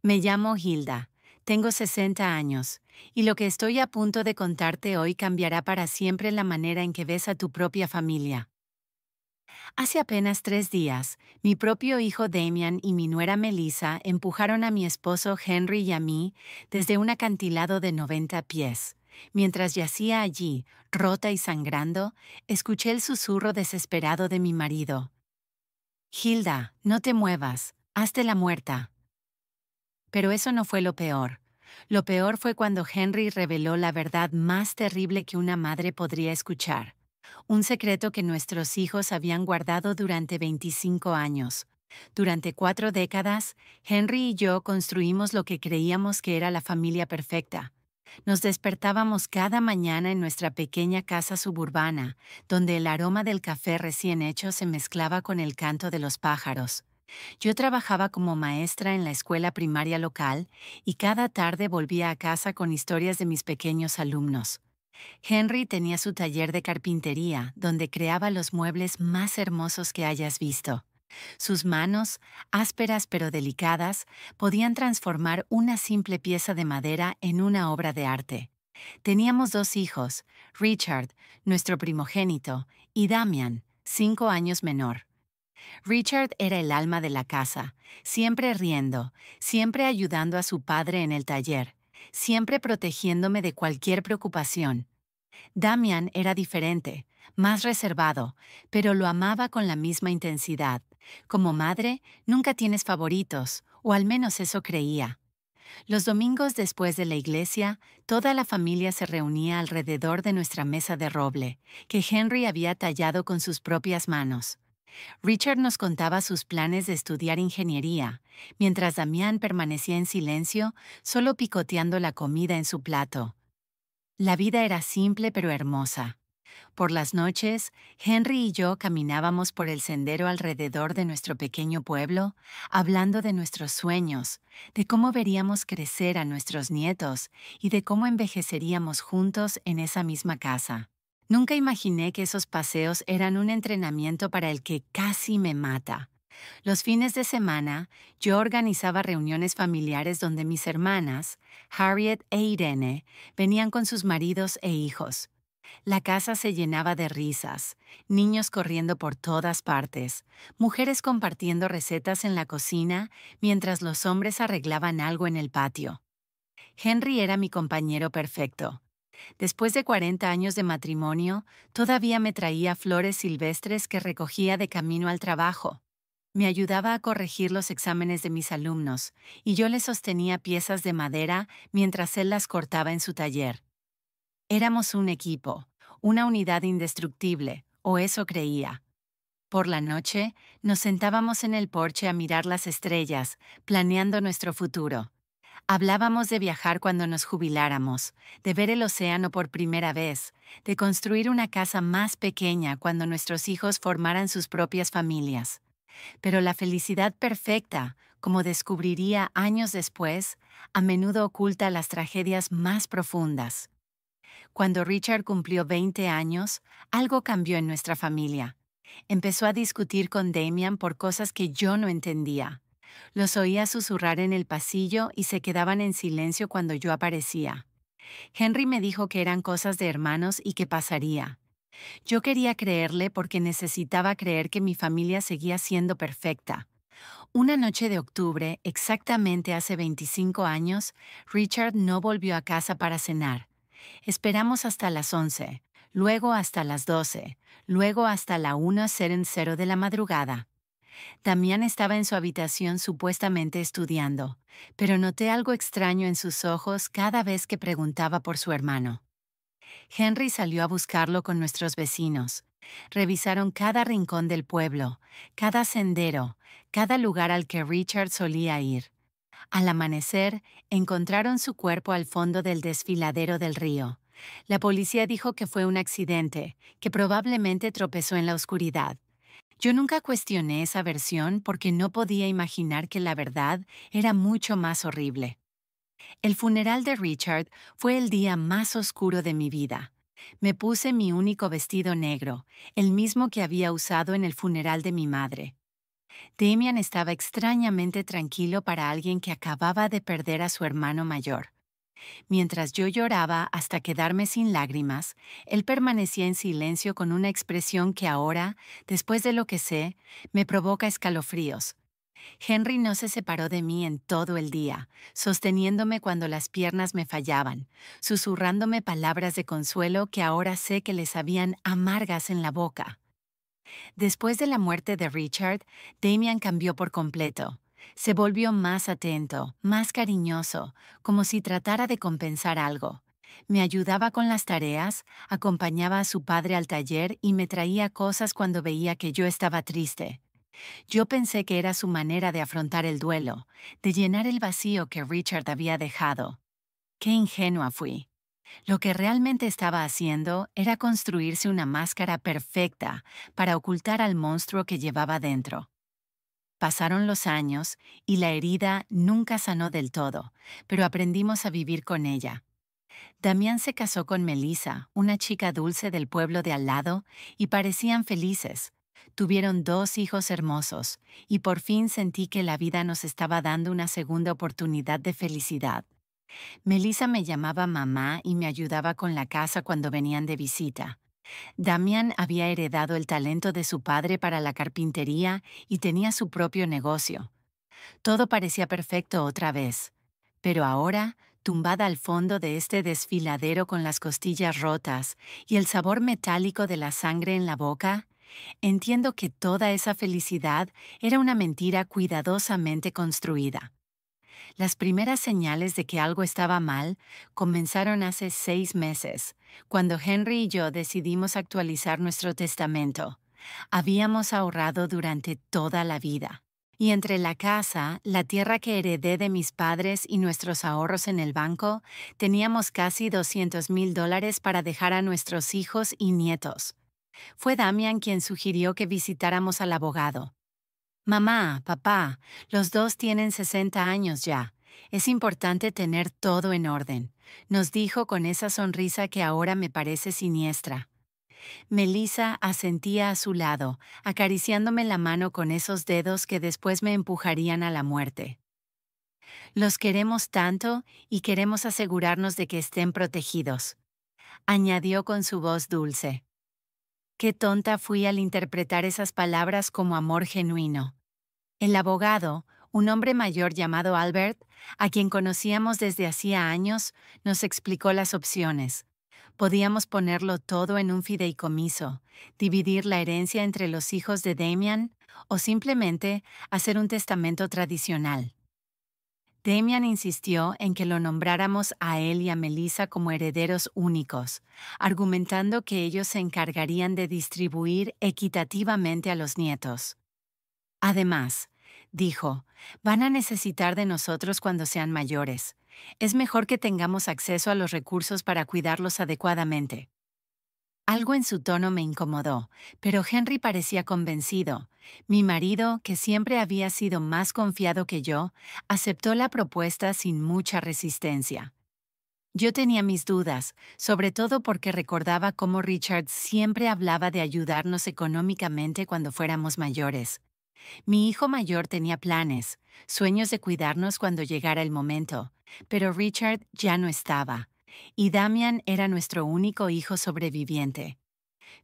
Me llamo Hilda, tengo 60 años, y lo que estoy a punto de contarte hoy cambiará para siempre la manera en que ves a tu propia familia. Hace apenas 3 días, mi propio hijo Damian y mi nuera Melissa empujaron a mi esposo Henry y a mí desde un acantilado de 90 pies. Mientras yacía allí, rota y sangrando, escuché el susurro desesperado de mi marido. Hilda, no te muevas, hazte la muerta. Pero eso no fue lo peor. Lo peor fue cuando Henry reveló la verdad más terrible que una madre podría escuchar. Un secreto que nuestros hijos habían guardado durante 25 años. Durante 4 décadas, Henry y yo construimos lo que creíamos que era la familia perfecta. Nos despertábamos cada mañana en nuestra pequeña casa suburbana, donde el aroma del café recién hecho se mezclaba con el canto de los pájaros. Yo trabajaba como maestra en la escuela primaria local y cada tarde volvía a casa con historias de mis pequeños alumnos. Henry tenía su taller de carpintería, donde creaba los muebles más hermosos que hayas visto. Sus manos, ásperas pero delicadas, podían transformar una simple pieza de madera en una obra de arte. Teníamos 2 hijos, Richard, nuestro primogénito, y Damian, 5 años menor. Richard era el alma de la casa, siempre riendo, siempre ayudando a su padre en el taller, siempre protegiéndome de cualquier preocupación. Damian era diferente, más reservado, pero lo amaba con la misma intensidad. Como madre, nunca tienes favoritos, o al menos eso creía. Los domingos después de la iglesia, toda la familia se reunía alrededor de nuestra mesa de roble, que Henry había tallado con sus propias manos. Richard nos contaba sus planes de estudiar ingeniería, mientras Damián permanecía en silencio, solo picoteando la comida en su plato. La vida era simple pero hermosa. Por las noches, Henry y yo caminábamos por el sendero alrededor de nuestro pequeño pueblo, hablando de nuestros sueños, de cómo veríamos crecer a nuestros nietos y de cómo envejeceríamos juntos en esa misma casa. Nunca imaginé que esos paseos eran un entrenamiento para el que casi me mata. Los fines de semana, yo organizaba reuniones familiares donde mis hermanas, Harriet e Irene, venían con sus maridos e hijos. La casa se llenaba de risas, niños corriendo por todas partes, mujeres compartiendo recetas en la cocina mientras los hombres arreglaban algo en el patio. Henry era mi compañero perfecto. Después de 40 años de matrimonio, todavía me traía flores silvestres que recogía de camino al trabajo. Me ayudaba a corregir los exámenes de mis alumnos, y yo le sostenía piezas de madera mientras él las cortaba en su taller. Éramos un equipo, una unidad indestructible, o eso creía. Por la noche, nos sentábamos en el porche a mirar las estrellas, planeando nuestro futuro. Hablábamos de viajar cuando nos jubiláramos, de ver el océano por primera vez, de construir una casa más pequeña cuando nuestros hijos formaran sus propias familias. Pero la felicidad perfecta, como descubriría años después, a menudo oculta las tragedias más profundas. Cuando Richard cumplió 20 años, algo cambió en nuestra familia. Empezó a discutir con Damian por cosas que yo no entendía. Los oía susurrar en el pasillo y se quedaban en silencio cuando yo aparecía. Henry me dijo que eran cosas de hermanos y que pasaría. Yo quería creerle porque necesitaba creer que mi familia seguía siendo perfecta. Una noche de octubre, exactamente hace 25 años, Richard no volvió a casa para cenar. Esperamos hasta las 11, luego hasta las 12, luego hasta la 1:00 de la madrugada. Damián estaba en su habitación supuestamente estudiando, pero noté algo extraño en sus ojos cada vez que preguntaba por su hermano. Henry salió a buscarlo con nuestros vecinos. Revisaron cada rincón del pueblo, cada sendero, cada lugar al que Richard solía ir. Al amanecer, encontraron su cuerpo al fondo del desfiladero del río. La policía dijo que fue un accidente, que probablemente tropezó en la oscuridad. Yo nunca cuestioné esa versión porque no podía imaginar que la verdad era mucho más horrible. El funeral de Richard fue el día más oscuro de mi vida. Me puse mi único vestido negro, el mismo que había usado en el funeral de mi madre. Damian estaba extrañamente tranquilo para alguien que acababa de perder a su hermano mayor. Mientras yo lloraba hasta quedarme sin lágrimas, él permanecía en silencio con una expresión que ahora, después de lo que sé, me provoca escalofríos. Henry no se separó de mí en todo el día, sosteniéndome cuando las piernas me fallaban, susurrándome palabras de consuelo que ahora sé que le sabían amargas en la boca. Después de la muerte de Richard, Damian cambió por completo. Se volvió más atento, más cariñoso, como si tratara de compensar algo. Me ayudaba con las tareas, acompañaba a su padre al taller y me traía cosas cuando veía que yo estaba triste. Yo pensé que era su manera de afrontar el duelo, de llenar el vacío que Richard había dejado. Qué ingenua fui. Lo que realmente estaba haciendo era construirse una máscara perfecta para ocultar al monstruo que llevaba dentro. Pasaron los años y la herida nunca sanó del todo, pero aprendimos a vivir con ella. Damián se casó con Melissa, una chica dulce del pueblo de al lado, y parecían felices. Tuvieron 2 hijos hermosos, y por fin sentí que la vida nos estaba dando una segunda oportunidad de felicidad. Melissa me llamaba mamá y me ayudaba con la casa cuando venían de visita. Damián había heredado el talento de su padre para la carpintería y tenía su propio negocio. Todo parecía perfecto otra vez. Pero ahora, tumbada al fondo de este desfiladero con las costillas rotas y el sabor metálico de la sangre en la boca, entiendo que toda esa felicidad era una mentira cuidadosamente construida. Las primeras señales de que algo estaba mal comenzaron hace 6 meses, cuando Henry y yo decidimos actualizar nuestro testamento. Habíamos ahorrado durante toda la vida. Y entre la casa, la tierra que heredé de mis padres y nuestros ahorros en el banco, teníamos casi $200,000 para dejar a nuestros hijos y nietos. Fue Damian quien sugirió que visitáramos al abogado. Mamá, papá, los dos tienen 60 años ya. Es importante tener todo en orden, nos dijo con esa sonrisa que ahora me parece siniestra. Melissa asentía a su lado, acariciándome la mano con esos dedos que después me empujarían a la muerte. Los queremos tanto y queremos asegurarnos de que estén protegidos, añadió con su voz dulce. Qué tonta fui al interpretar esas palabras como amor genuino. El abogado, un hombre mayor llamado Albert, a quien conocíamos desde hacía años, nos explicó las opciones. Podíamos ponerlo todo en un fideicomiso, dividir la herencia entre los hijos de Damian o simplemente hacer un testamento tradicional. Damian insistió en que lo nombráramos a él y a Melissa como herederos únicos, argumentando que ellos se encargarían de distribuir equitativamente a los nietos. Además, dijo, van a necesitar de nosotros cuando sean mayores. Es mejor que tengamos acceso a los recursos para cuidarlos adecuadamente. Algo en su tono me incomodó, pero Henry parecía convencido. Mi marido, que siempre había sido más confiado que yo, aceptó la propuesta sin mucha resistencia. Yo tenía mis dudas, sobre todo porque recordaba cómo Richard siempre hablaba de ayudarnos económicamente cuando fuéramos mayores. Mi hijo mayor tenía planes, sueños de cuidarnos cuando llegara el momento, pero Richard ya no estaba, y Damian era nuestro único hijo sobreviviente.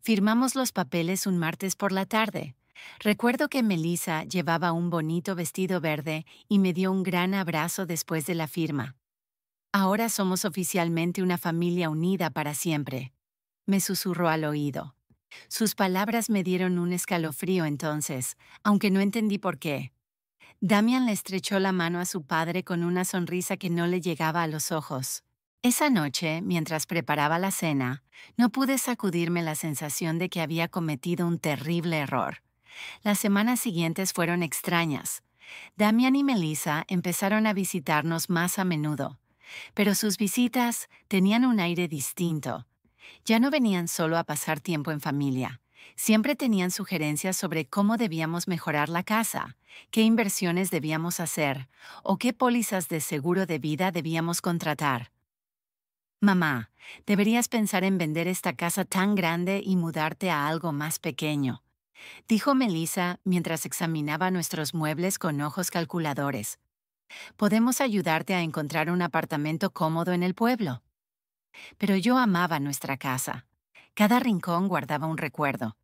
Firmamos los papeles un martes por la tarde. Recuerdo que Melissa llevaba un bonito vestido verde y me dio un gran abrazo después de la firma. Ahora somos oficialmente una familia unida para siempre, me susurró al oído. Sus palabras me dieron un escalofrío entonces, aunque no entendí por qué. Damian le estrechó la mano a su padre con una sonrisa que no le llegaba a los ojos. Esa noche, mientras preparaba la cena, no pude sacudirme la sensación de que había cometido un terrible error. Las semanas siguientes fueron extrañas. Damian y Melissa empezaron a visitarnos más a menudo, pero sus visitas tenían un aire distinto. Ya no venían solo a pasar tiempo en familia. Siempre tenían sugerencias sobre cómo debíamos mejorar la casa, qué inversiones debíamos hacer o qué pólizas de seguro de vida debíamos contratar. Mamá, deberías pensar en vender esta casa tan grande y mudarte a algo más pequeño. dijo Melissa mientras examinaba nuestros muebles con ojos calculadores. Podemos ayudarte a encontrar un apartamento cómodo en el pueblo. Pero yo amaba nuestra casa. Cada rincón guardaba un recuerdo.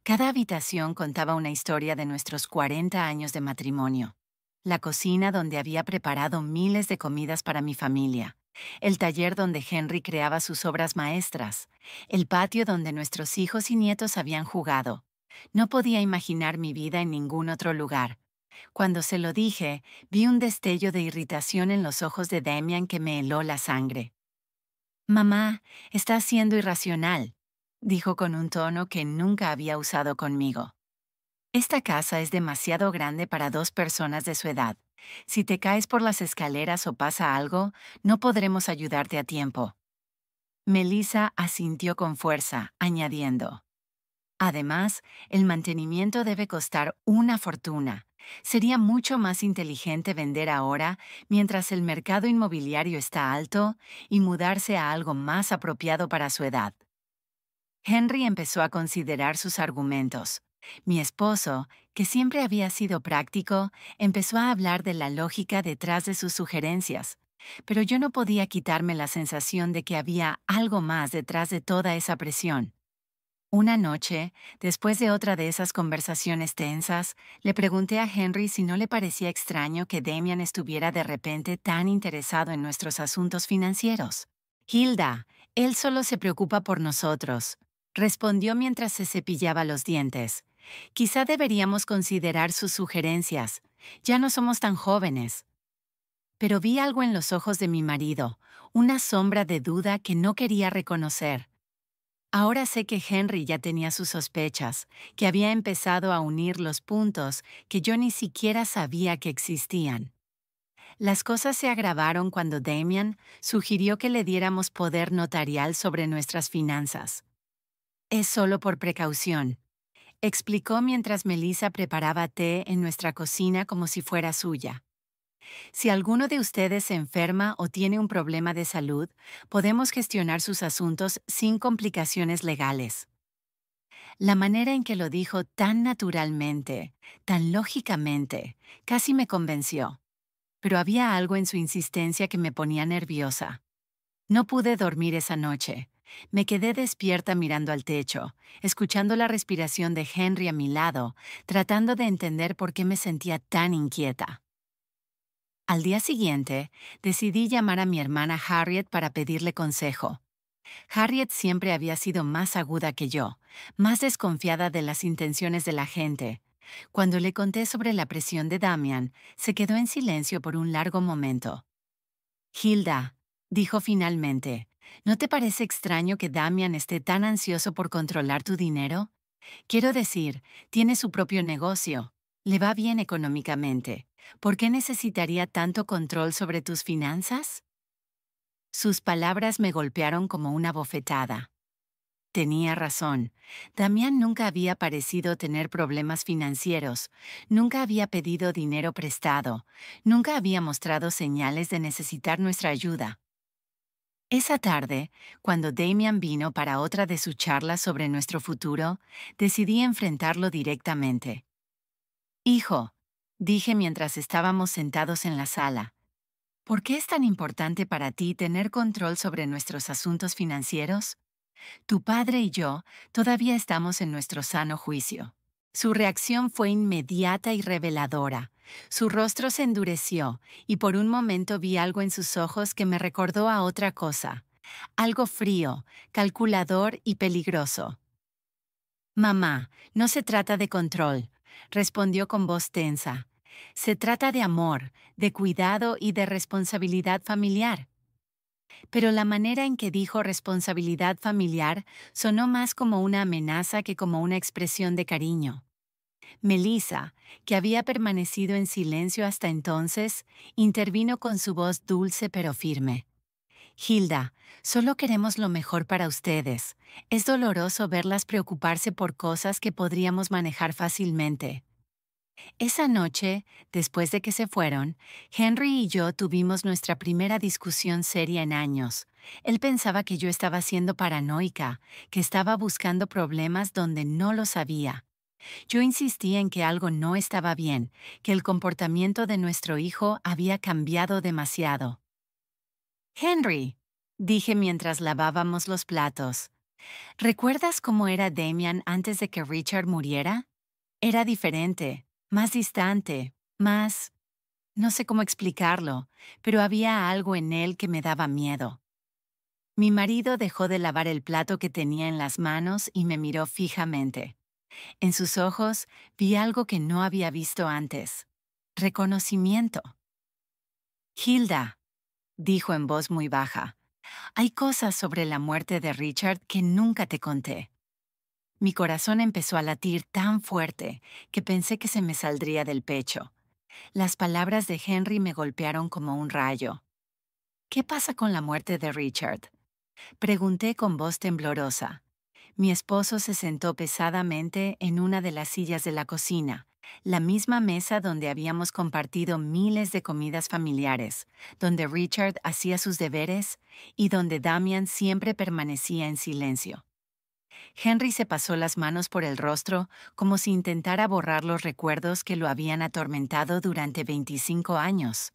Cada habitación contaba una historia de nuestros 40 años de matrimonio. La cocina donde había preparado miles de comidas para mi familia. El taller donde Henry creaba sus obras maestras. El patio donde nuestros hijos y nietos habían jugado. No podía imaginar mi vida en ningún otro lugar. Cuando se lo dije, vi un destello de irritación en los ojos de Damian que me heló la sangre. Mamá, estás siendo irracional, dijo con un tono que nunca había usado conmigo. Esta casa es demasiado grande para dos personas de su edad. Si te caes por las escaleras o pasa algo, no podremos ayudarte a tiempo. Melissa asintió con fuerza, añadiendo: Además, el mantenimiento debe costar una fortuna. Sería mucho más inteligente vender ahora mientras el mercado inmobiliario está alto y mudarse a algo más apropiado para su edad. Henry empezó a considerar sus argumentos. Mi esposo, que siempre había sido práctico, empezó a hablar de la lógica detrás de sus sugerencias, pero yo no podía quitarme la sensación de que había algo más detrás de toda esa presión. Una noche, después de otra de esas conversaciones tensas, le pregunté a Henry si no le parecía extraño que Damian estuviera de repente tan interesado en nuestros asuntos financieros. Hilda, él solo se preocupa por nosotros, respondió mientras se cepillaba los dientes. Quizá deberíamos considerar sus sugerencias. Ya no somos tan jóvenes. Pero vi algo en los ojos de mi marido, una sombra de duda que no quería reconocer. Ahora sé que Henry ya tenía sus sospechas, que había empezado a unir los puntos que yo ni siquiera sabía que existían. Las cosas se agravaron cuando Damian sugirió que le diéramos poder notarial sobre nuestras finanzas. Es solo por precaución, explicó mientras Melissa preparaba té en nuestra cocina como si fuera suya. Si alguno de ustedes se enferma o tiene un problema de salud, podemos gestionar sus asuntos sin complicaciones legales. La manera en que lo dijo tan naturalmente, tan lógicamente, casi me convenció. Pero había algo en su insistencia que me ponía nerviosa. No pude dormir esa noche. Me quedé despierta mirando al techo, escuchando la respiración de Henry a mi lado, tratando de entender por qué me sentía tan inquieta. Al día siguiente, decidí llamar a mi hermana Harriet para pedirle consejo. Harriet siempre había sido más aguda que yo, más desconfiada de las intenciones de la gente. Cuando le conté sobre la presión de Damian, se quedó en silencio por un largo momento. Hilda, dijo finalmente, ¿no te parece extraño que Damian esté tan ansioso por controlar tu dinero? Quiero decir, tiene su propio negocio. Le va bien económicamente. ¿Por qué necesitaría tanto control sobre tus finanzas? Sus palabras me golpearon como una bofetada. Tenía razón. Damián nunca había parecido tener problemas financieros, nunca había pedido dinero prestado, nunca había mostrado señales de necesitar nuestra ayuda. Esa tarde, cuando Damian vino para otra de sus charlas sobre nuestro futuro, decidí enfrentarlo directamente. Hijo, dije mientras estábamos sentados en la sala, ¿por qué es tan importante para ti tener control sobre nuestros asuntos financieros? Tu padre y yo todavía estamos en nuestro sano juicio. Su reacción fue inmediata y reveladora. Su rostro se endureció y por un momento vi algo en sus ojos que me recordó a otra cosa. Algo frío, calculador y peligroso. Mamá, no se trata de control, respondió con voz tensa. Se trata de amor, de cuidado y de responsabilidad familiar. Pero la manera en que dijo responsabilidad familiar sonó más como una amenaza que como una expresión de cariño. Melissa, que había permanecido en silencio hasta entonces, intervino con su voz dulce pero firme. Hilda, solo queremos lo mejor para ustedes. Es doloroso verlas preocuparse por cosas que podríamos manejar fácilmente. Esa noche, después de que se fueron, Henry y yo tuvimos nuestra primera discusión seria en años. Él pensaba que yo estaba siendo paranoica, que estaba buscando problemas donde no los había. Yo insistí en que algo no estaba bien, que el comportamiento de nuestro hijo había cambiado demasiado. Henry, dije mientras lavábamos los platos, ¿recuerdas cómo era Damian antes de que Richard muriera? Era diferente, más distante, más... No sé cómo explicarlo, pero había algo en él que me daba miedo. Mi marido dejó de lavar el plato que tenía en las manos y me miró fijamente. En sus ojos vi algo que no había visto antes. Reconocimiento. Hilda, dijo en voz muy baja, hay cosas sobre la muerte de Richard que nunca te conté. Mi corazón empezó a latir tan fuerte que pensé que se me saldría del pecho. Las palabras de Henry me golpearon como un rayo. ¿Qué pasa con la muerte de Richard? Pregunté con voz temblorosa. Mi esposo se sentó pesadamente en una de las sillas de la cocina, la misma mesa donde habíamos compartido miles de comidas familiares, donde Richard hacía sus deberes y donde Damian siempre permanecía en silencio. Henry se pasó las manos por el rostro como si intentara borrar los recuerdos que lo habían atormentado durante 25 años.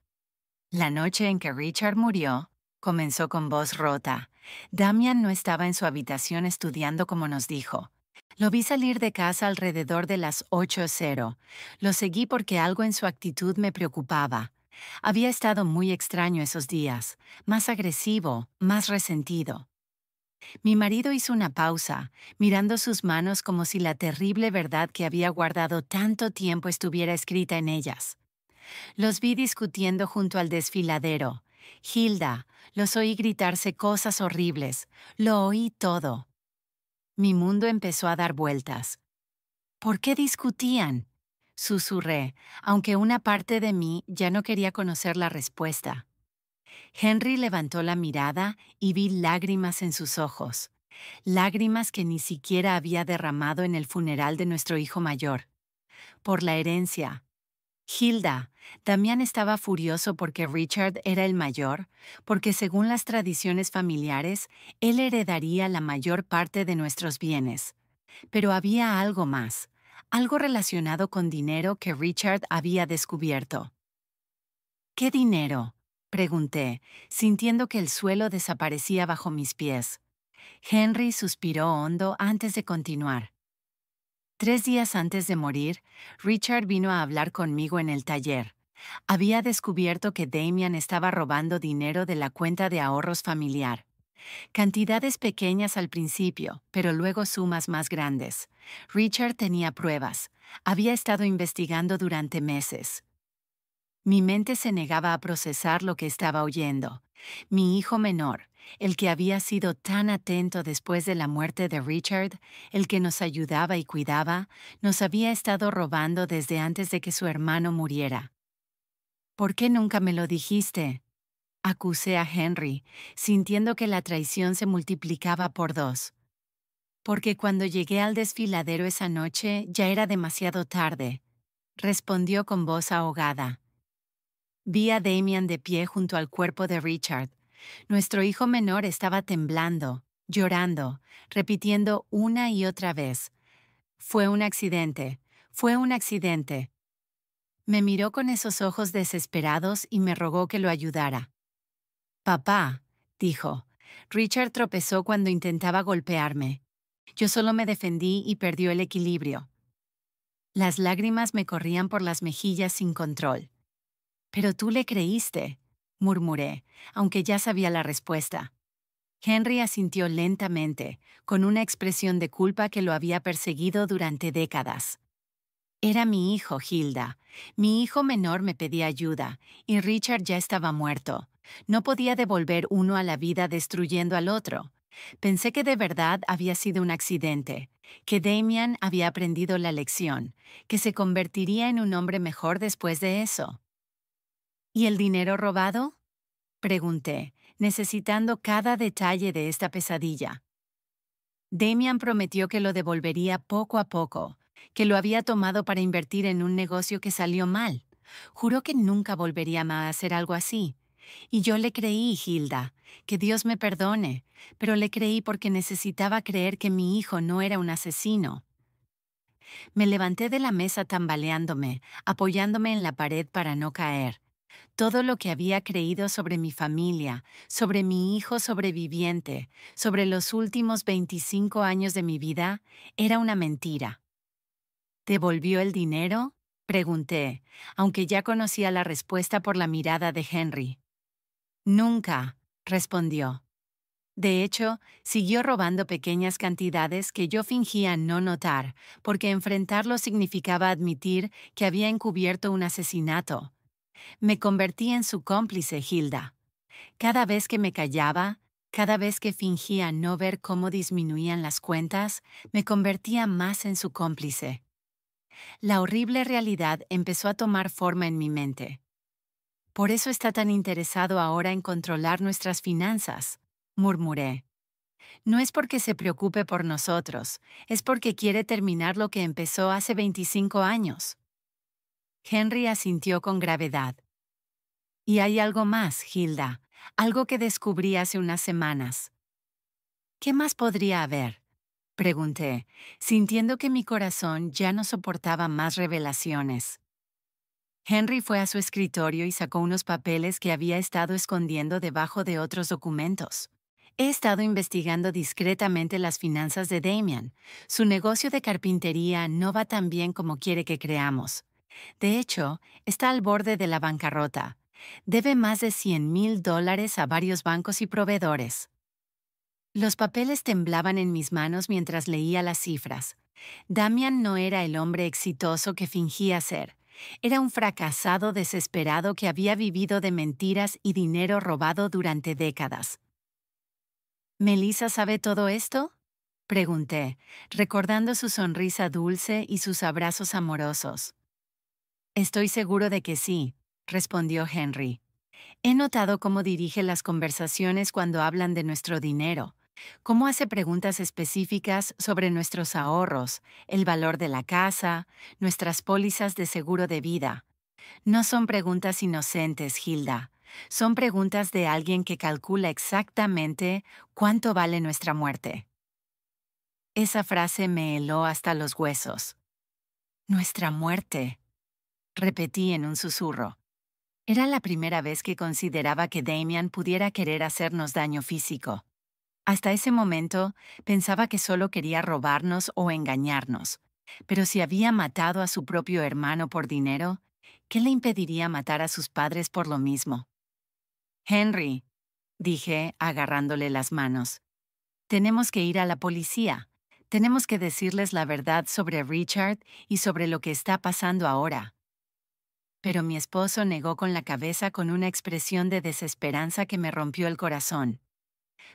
La noche en que Richard murió, comenzó con voz rota. Damian no estaba en su habitación estudiando como nos dijo. Lo vi salir de casa alrededor de las 8:00. Lo seguí porque algo en su actitud me preocupaba. Había estado muy extraño esos días, más agresivo, más resentido. Mi marido hizo una pausa, mirando sus manos como si la terrible verdad que había guardado tanto tiempo estuviera escrita en ellas. Los vi discutiendo junto al desfiladero. Hilda, los oí gritarse cosas horribles. Lo oí todo. Mi mundo empezó a dar vueltas. ¿Por qué discutían? Susurré, aunque una parte de mí ya no quería conocer la respuesta. Henry levantó la mirada y vi lágrimas en sus ojos. Lágrimas que ni siquiera había derramado en el funeral de nuestro hijo mayor. Por la herencia. Hilda, Damián estaba furioso porque Richard era el mayor, porque según las tradiciones familiares, él heredaría la mayor parte de nuestros bienes. Pero había algo más, algo relacionado con dinero que Richard había descubierto. ¿Qué dinero? Pregunté, sintiendo que el suelo desaparecía bajo mis pies. Henry suspiró hondo antes de continuar. 3 días antes de morir, Richard vino a hablar conmigo en el taller. Había descubierto que Damian estaba robando dinero de la cuenta de ahorros familiar. Cantidades pequeñas al principio, pero luego sumas más grandes. Richard tenía pruebas. Había estado investigando durante meses. Mi mente se negaba a procesar lo que estaba oyendo. Mi hijo menor, el que había sido tan atento después de la muerte de Richard, el que nos ayudaba y cuidaba, nos había estado robando desde antes de que su hermano muriera. ¿Por qué nunca me lo dijiste? Acusé a Henry, sintiendo que la traición se multiplicaba por 2. Porque cuando llegué al desfiladero esa noche ya era demasiado tarde, respondió con voz ahogada. Vi a Damian de pie junto al cuerpo de Richard. Nuestro hijo menor estaba temblando, llorando, repitiendo una y otra vez. Fue un accidente, fue un accidente. Me miró con esos ojos desesperados y me rogó que lo ayudara. Papá, dijo, Richard tropezó cuando intentaba golpearme. Yo solo me defendí y perdió el equilibrio. Las lágrimas me corrían por las mejillas sin control. Pero tú le creíste, murmuré, aunque ya sabía la respuesta. Henry asintió lentamente, con una expresión de culpa que lo había perseguido durante décadas. Era mi hijo, Hilda. Mi hijo menor me pedía ayuda, y Richard ya estaba muerto. No podía devolver uno a la vida destruyendo al otro. Pensé que de verdad había sido un accidente, que Damian había aprendido la lección, que se convertiría en un hombre mejor después de eso. ¿Y el dinero robado? Pregunté, necesitando cada detalle de esta pesadilla. Damian prometió que lo devolvería poco a poco, que lo había tomado para invertir en un negocio que salió mal. Juró que nunca volvería más a hacer algo así. Y yo le creí, Hilda, que Dios me perdone, pero le creí porque necesitaba creer que mi hijo no era un asesino. Me levanté de la mesa tambaleándome, apoyándome en la pared para no caer. Todo lo que había creído sobre mi familia, sobre mi hijo sobreviviente, sobre los últimos 25 años de mi vida, era una mentira. ¿Devolvió el dinero?, pregunté, aunque ya conocía la respuesta por la mirada de Henry. Nunca, respondió. De hecho, siguió robando pequeñas cantidades que yo fingía no notar, porque enfrentarlo significaba admitir que había encubierto un asesinato. Me convertí en su cómplice, Hilda. Cada vez que me callaba, cada vez que fingía no ver cómo disminuían las cuentas, me convertía más en su cómplice. La horrible realidad empezó a tomar forma en mi mente. Por eso está tan interesado ahora en controlar nuestras finanzas, murmuré. No es porque se preocupe por nosotros, es porque quiere terminar lo que empezó hace 25 años. Henry asintió con gravedad. Y hay algo más, Hilda, algo que descubrí hace unas semanas. ¿Qué más podría haber?, pregunté, sintiendo que mi corazón ya no soportaba más revelaciones. Henry fue a su escritorio y sacó unos papeles que había estado escondiendo debajo de otros documentos. He estado investigando discretamente las finanzas de Damian. Su negocio de carpintería no va tan bien como quiere que creamos. De hecho, está al borde de la bancarrota. Debe más de $100,000 a varios bancos y proveedores. Los papeles temblaban en mis manos mientras leía las cifras. Damian no era el hombre exitoso que fingía ser. Era un fracasado desesperado que había vivido de mentiras y dinero robado durante décadas. ¿Melissa sabe todo esto?, pregunté, recordando su sonrisa dulce y sus abrazos amorosos. Estoy seguro de que sí, respondió Henry. He notado cómo dirige las conversaciones cuando hablan de nuestro dinero, cómo hace preguntas específicas sobre nuestros ahorros, el valor de la casa, nuestras pólizas de seguro de vida. No son preguntas inocentes, Hilda. Son preguntas de alguien que calcula exactamente cuánto vale nuestra muerte. Esa frase me heló hasta los huesos. Nuestra muerte, repetí en un susurro. Era la primera vez que consideraba que Damian pudiera querer hacernos daño físico. Hasta ese momento pensaba que solo quería robarnos o engañarnos. Pero si había matado a su propio hermano por dinero, ¿qué le impediría matar a sus padres por lo mismo? Henry, dije, agarrándole las manos. Tenemos que ir a la policía. Tenemos que decirles la verdad sobre Richard y sobre lo que está pasando ahora. Pero mi esposo negó con la cabeza con una expresión de desesperanza que me rompió el corazón.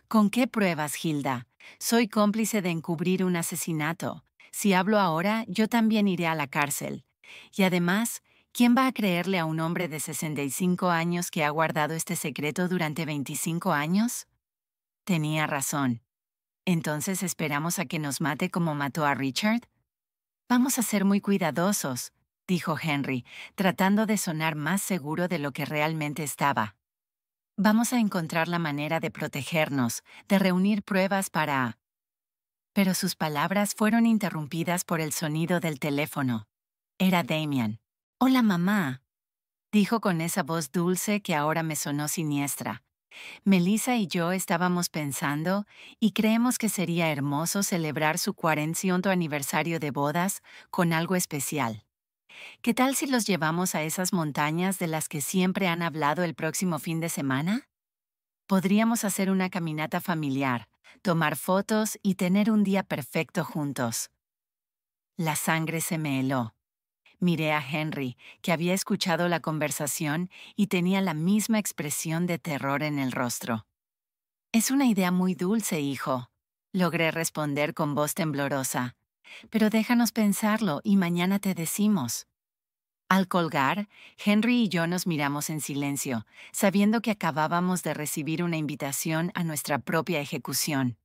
¿Con qué pruebas, Hilda? Soy cómplice de encubrir un asesinato. Si hablo ahora, yo también iré a la cárcel. Y además, ¿quién va a creerle a un hombre de 65 años que ha guardado este secreto durante 25 años? Tenía razón. ¿Entonces esperamos a que nos mate como mató a Richard? Vamos a ser muy cuidadosos, dijo Henry, tratando de sonar más seguro de lo que realmente estaba. Vamos a encontrar la manera de protegernos, de reunir pruebas para... Pero sus palabras fueron interrumpidas por el sonido del teléfono. Era Damian. «Hola, mamá», dijo con esa voz dulce que ahora me sonó siniestra. Melissa y yo estábamos pensando y creemos que sería hermoso celebrar su 40º aniversario de bodas con algo especial. ¿Qué tal si los llevamos a esas montañas de las que siempre han hablado el próximo fin de semana? Podríamos hacer una caminata familiar, tomar fotos y tener un día perfecto juntos. La sangre se me heló. Miré a Henry, que había escuchado la conversación y tenía la misma expresión de terror en el rostro. Es una idea muy dulce, hijo, logré responder con voz temblorosa. Pero déjanos pensarlo y mañana te decimos. Al colgar, Henry y yo nos miramos en silencio, sabiendo que acabábamos de recibir una invitación a nuestra propia ejecución.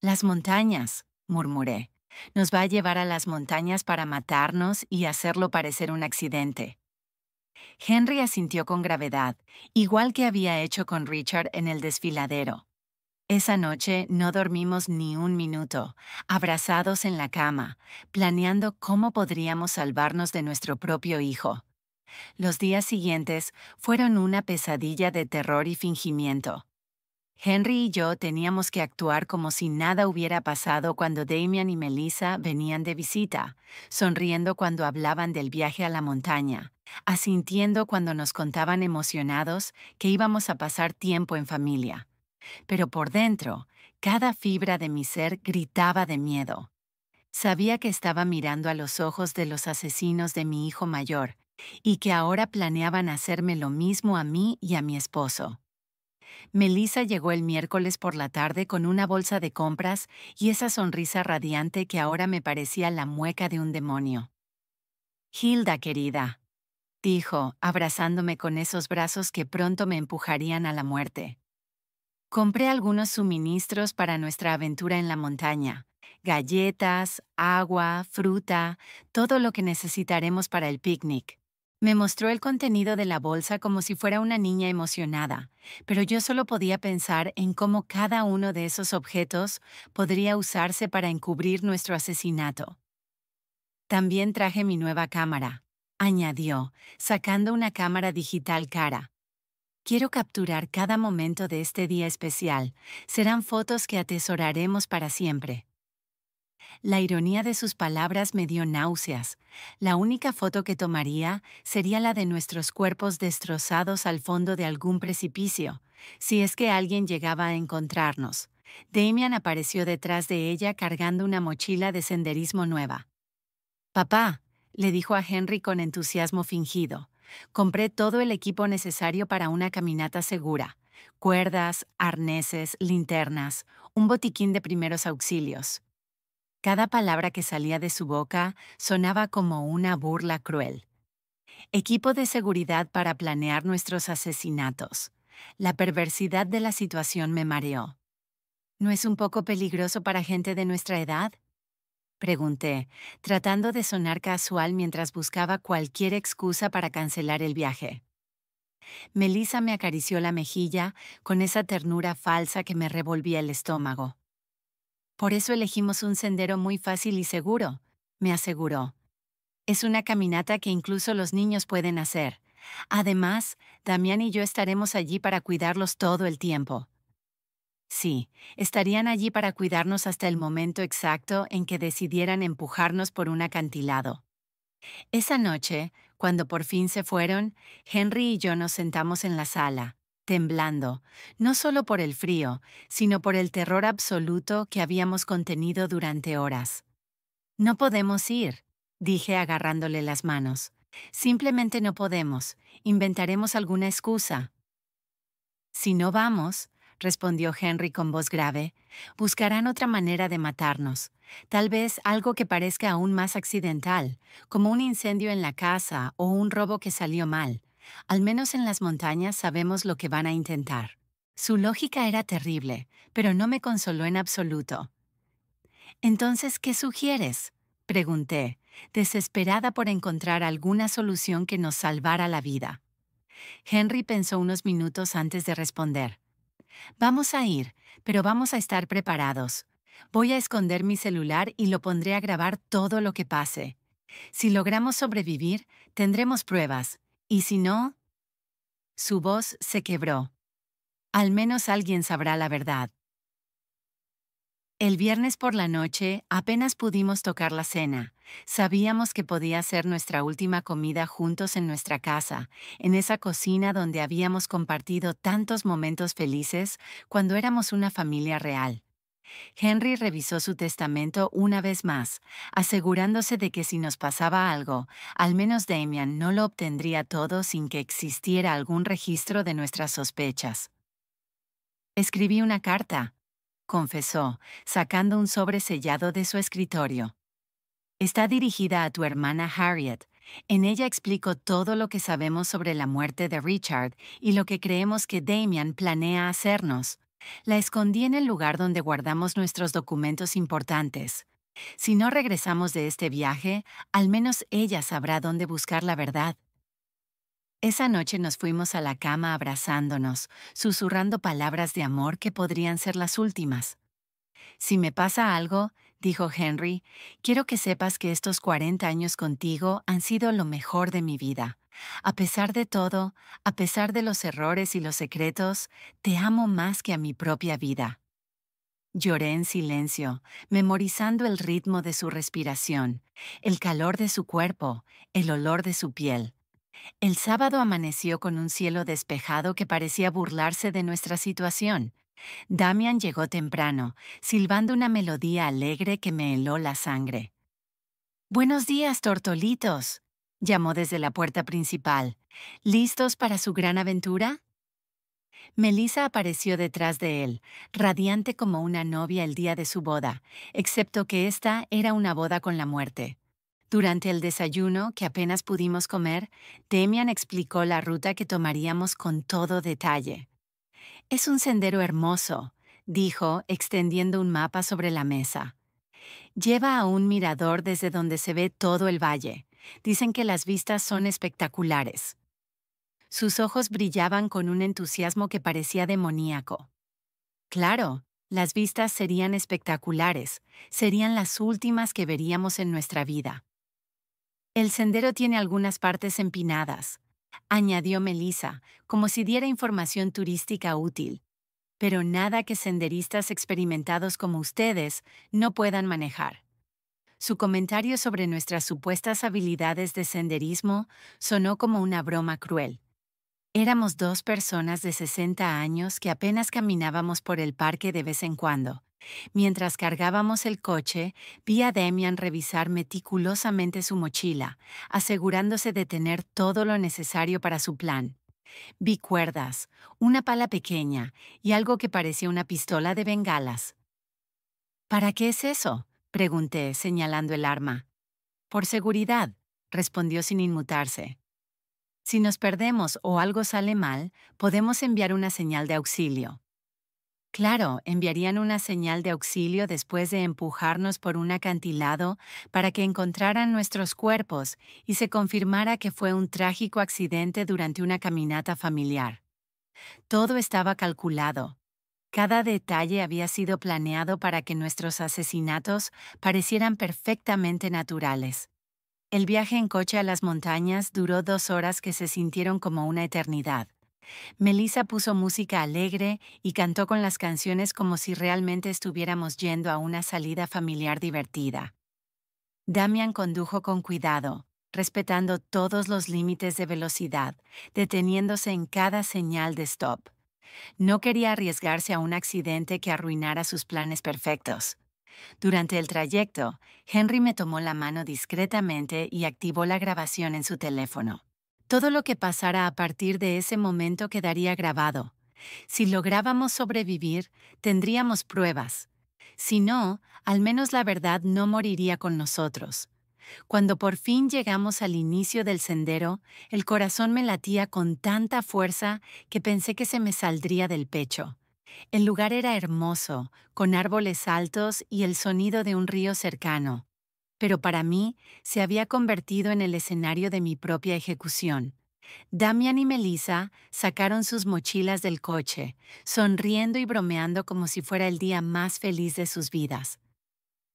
Las montañas, murmuré. Nos va a llevar a las montañas para matarnos y hacerlo parecer un accidente. Henry asintió con gravedad, igual que había hecho con Richard en el desfiladero. Esa noche no dormimos ni un minuto, abrazados en la cama, planeando cómo podríamos salvarnos de nuestro propio hijo. Los días siguientes fueron una pesadilla de terror y fingimiento. Henry y yo teníamos que actuar como si nada hubiera pasado cuando Damian y Melissa venían de visita, sonriendo cuando hablaban del viaje a la montaña, asintiendo cuando nos contaban emocionados que íbamos a pasar tiempo en familia. Pero por dentro, cada fibra de mi ser gritaba de miedo. Sabía que estaba mirando a los ojos de los asesinos de mi hijo mayor, y que ahora planeaban hacerme lo mismo a mí y a mi esposo. Melissa llegó el miércoles por la tarde con una bolsa de compras y esa sonrisa radiante que ahora me parecía la mueca de un demonio. Hilda, querida, dijo, abrazándome con esos brazos que pronto me empujarían a la muerte. Compré algunos suministros para nuestra aventura en la montaña: galletas, agua, fruta, todo lo que necesitaremos para el picnic. Me mostró el contenido de la bolsa como si fuera una niña emocionada, pero yo solo podía pensar en cómo cada uno de esos objetos podría usarse para encubrir nuestro asesinato. También traje mi nueva cámara, añadió, sacando una cámara digital cara. Quiero capturar cada momento de este día especial. Serán fotos que atesoraremos para siempre. La ironía de sus palabras me dio náuseas. La única foto que tomaría sería la de nuestros cuerpos destrozados al fondo de algún precipicio, si es que alguien llegaba a encontrarnos. Damian apareció detrás de ella cargando una mochila de senderismo nueva. «Papá», le dijo a Henry con entusiasmo fingido, «compré todo el equipo necesario para una caminata segura: cuerdas, arneses, linternas, un botiquín de primeros auxilios». Cada palabra que salía de su boca sonaba como una burla cruel. Equipo de seguridad para planear nuestros asesinatos. La perversidad de la situación me mareó. ¿No es un poco peligroso para gente de nuestra edad?, pregunté, tratando de sonar casual mientras buscaba cualquier excusa para cancelar el viaje. Melissa me acarició la mejilla con esa ternura falsa que me revolvía el estómago. «Por eso elegimos un sendero muy fácil y seguro», me aseguró. «Es una caminata que incluso los niños pueden hacer. Además, Damián y yo estaremos allí para cuidarlos todo el tiempo». Sí, estarían allí para cuidarnos hasta el momento exacto en que decidieran empujarnos por un acantilado. Esa noche, cuando por fin se fueron, Henry y yo nos sentamos en la sala, temblando, no solo por el frío, sino por el terror absoluto que habíamos contenido durante horas. «No podemos ir», dije agarrándole las manos. «Simplemente no podemos. Inventaremos alguna excusa». «Si no vamos», respondió Henry con voz grave, «buscarán otra manera de matarnos. Tal vez algo que parezca aún más accidental, como un incendio en la casa o un robo que salió mal. Al menos en las montañas sabemos lo que van a intentar». Su lógica era terrible, pero no me consoló en absoluto. «Entonces, ¿qué sugieres?», pregunté, desesperada por encontrar alguna solución que nos salvara la vida. Henry pensó unos minutos antes de responder. «Vamos a ir, pero vamos a estar preparados. Voy a esconder mi celular y lo pondré a grabar todo lo que pase. Si logramos sobrevivir, tendremos pruebas, y si no...». Su voz se quebró. «Al menos alguien sabrá la verdad». El viernes por la noche apenas pudimos tocar la cena. Sabíamos que podía ser nuestra última comida juntos en nuestra casa, en esa cocina donde habíamos compartido tantos momentos felices cuando éramos una familia real. Henry revisó su testamento una vez más, asegurándose de que si nos pasaba algo, al menos Damian no lo obtendría todo sin que existiera algún registro de nuestras sospechas. «Escribí una carta», confesó, sacando un sobre sellado de su escritorio. «Está dirigida a tu hermana Harriet. En ella explico todo lo que sabemos sobre la muerte de Richard y lo que creemos que Damian planea hacernos. La escondí en el lugar donde guardamos nuestros documentos importantes. Si no regresamos de este viaje, al menos ella sabrá dónde buscar la verdad». Esa noche nos fuimos a la cama abrazándonos, susurrando palabras de amor que podrían ser las últimas. Si me pasa algo, dijo Henry, quiero que sepas que estos 40 años contigo han sido lo mejor de mi vida. A pesar de todo, a pesar de los errores y los secretos, te amo más que a mi propia vida. Lloré en silencio, memorizando el ritmo de su respiración, el calor de su cuerpo, el olor de su piel. El sábado amaneció con un cielo despejado que parecía burlarse de nuestra situación. Damian llegó temprano, silbando una melodía alegre que me heló la sangre. «Buenos días, tortolitos», llamó desde la puerta principal. «¿Listos para su gran aventura?» Melissa apareció detrás de él, radiante como una novia el día de su boda, excepto que esta era una boda con la muerte. Durante el desayuno, que apenas pudimos comer, Damian explicó la ruta que tomaríamos con todo detalle. «Es un sendero hermoso», dijo, extendiendo un mapa sobre la mesa. «Lleva a un mirador desde donde se ve todo el valle. Dicen que las vistas son espectaculares». Sus ojos brillaban con un entusiasmo que parecía demoníaco. Claro, las vistas serían espectaculares, serían las últimas que veríamos en nuestra vida. «El sendero tiene algunas partes empinadas», añadió Melissa, como si diera información turística útil, «pero nada que senderistas experimentados como ustedes no puedan manejar». Su comentario sobre nuestras supuestas habilidades de senderismo sonó como una broma cruel. Éramos dos personas de 60 años que apenas caminábamos por el parque de vez en cuando. Mientras cargábamos el coche, vi a Damian revisar meticulosamente su mochila, asegurándose de tener todo lo necesario para su plan. Vi cuerdas, una pala pequeña y algo que parecía una pistola de bengalas. «¿Para qué es eso?», pregunté, señalando el arma. «Por seguridad», respondió sin inmutarse. «Si nos perdemos o algo sale mal, podemos enviar una señal de auxilio». Claro, enviarían una señal de auxilio después de empujarnos por un acantilado para que encontraran nuestros cuerpos y se confirmara que fue un trágico accidente durante una caminata familiar. Todo estaba calculado. Cada detalle había sido planeado para que nuestros asesinatos parecieran perfectamente naturales. El viaje en coche a las montañas duró 2 horas que se sintieron como una eternidad. Melissa puso música alegre y cantó con las canciones como si realmente estuviéramos yendo a una salida familiar divertida. Damian condujo con cuidado, respetando todos los límites de velocidad, deteniéndose en cada señal de stop. No quería arriesgarse a un accidente que arruinara sus planes perfectos. Durante el trayecto, Henry me tomó la mano discretamente y activó la grabación en su teléfono. Todo lo que pasara a partir de ese momento quedaría grabado. Si lográbamos sobrevivir, tendríamos pruebas. Si no, al menos la verdad no moriría con nosotros. Cuando por fin llegamos al inicio del sendero, el corazón me latía con tanta fuerza que pensé que se me saldría del pecho. El lugar era hermoso, con árboles altos y el sonido de un río cercano. Pero para mí se había convertido en el escenario de mi propia ejecución. Damian y Melissa sacaron sus mochilas del coche, sonriendo y bromeando como si fuera el día más feliz de sus vidas.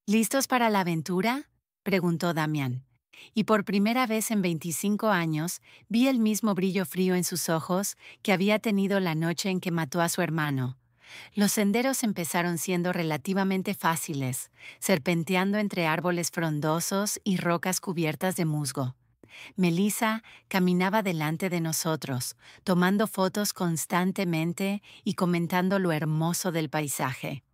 «¿Listos para la aventura?», preguntó Damian. Y por primera vez en 25 años vi el mismo brillo frío en sus ojos que había tenido la noche en que mató a su hermano. Los senderos empezaron siendo relativamente fáciles, serpenteando entre árboles frondosos y rocas cubiertas de musgo. Melissa caminaba delante de nosotros, tomando fotos constantemente y comentando lo hermoso del paisaje.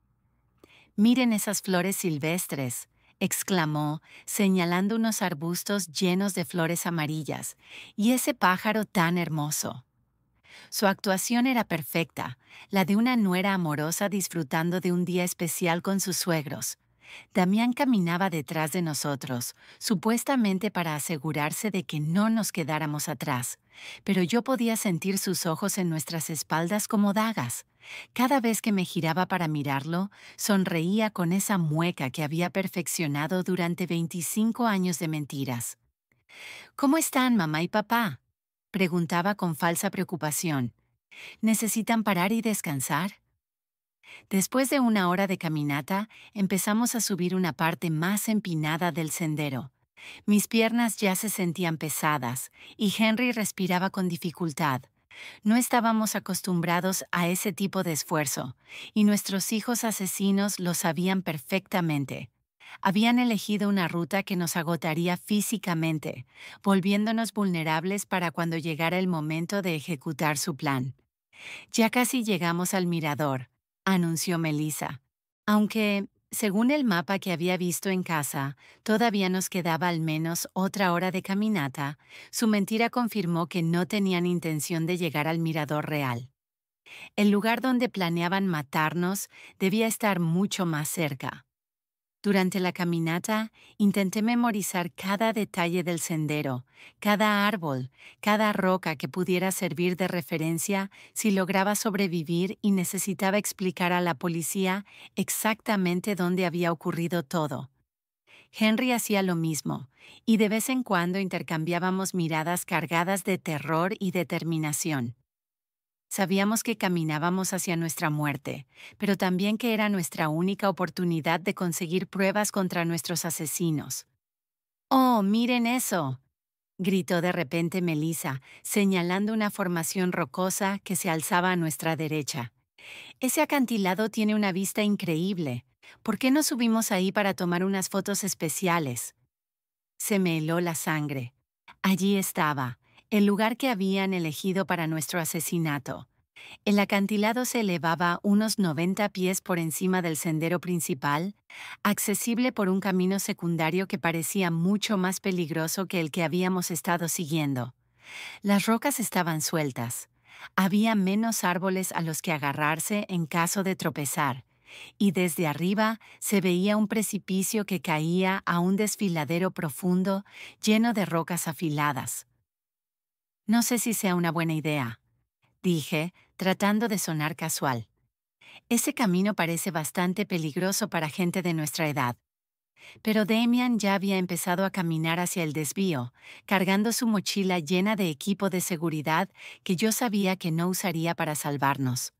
«Miren esas flores silvestres», exclamó, señalando unos arbustos llenos de flores amarillas, «y ese pájaro tan hermoso». Su actuación era perfecta, la de una nuera amorosa disfrutando de un día especial con sus suegros. Damián caminaba detrás de nosotros, supuestamente para asegurarse de que no nos quedáramos atrás, pero yo podía sentir sus ojos en nuestras espaldas como dagas. Cada vez que me giraba para mirarlo, sonreía con esa mueca que había perfeccionado durante 25 años de mentiras. «¿Cómo están, mamá y papá?», Preguntaba con falsa preocupación. ¿Necesitan parar y descansar? Después de una hora de caminata, empezamos a subir una parte más empinada del sendero. Mis piernas ya se sentían pesadas y Henry respiraba con dificultad. No estábamos acostumbrados a ese tipo de esfuerzo, y nuestros hijos asesinos lo sabían perfectamente. Habían elegido una ruta que nos agotaría físicamente, volviéndonos vulnerables para cuando llegara el momento de ejecutar su plan. Ya casi llegamos al mirador, anunció Melissa. Aunque, según el mapa que había visto en casa, todavía nos quedaba al menos otra hora de caminata, su mentira confirmó que no tenían intención de llegar al mirador real. El lugar donde planeaban matarnos debía estar mucho más cerca. Durante la caminata, intenté memorizar cada detalle del sendero, cada árbol, cada roca que pudiera servir de referencia si lograba sobrevivir y necesitaba explicar a la policía exactamente dónde había ocurrido todo. Henry hacía lo mismo, y de vez en cuando intercambiábamos miradas cargadas de terror y determinación. Sabíamos que caminábamos hacia nuestra muerte, pero también que era nuestra única oportunidad de conseguir pruebas contra nuestros asesinos. ¡Oh, miren eso!, gritó de repente Melissa, señalando una formación rocosa que se alzaba a nuestra derecha. Ese acantilado tiene una vista increíble. ¿Por qué no subimos ahí para tomar unas fotos especiales? Se me heló la sangre. Allí estaba, el lugar que habían elegido para nuestro asesinato. El acantilado se elevaba unos 90 pies por encima del sendero principal, accesible por un camino secundario que parecía mucho más peligroso que el que habíamos estado siguiendo. Las rocas estaban sueltas. Había menos árboles a los que agarrarse en caso de tropezar, y desde arriba se veía un precipicio que caía a un desfiladero profundo lleno de rocas afiladas. No sé si sea una buena idea, dije, tratando de sonar casual. Ese camino parece bastante peligroso para gente de nuestra edad. Pero Damian ya había empezado a caminar hacia el desvío, cargando su mochila llena de equipo de seguridad que yo sabía que no usaría para salvarnos.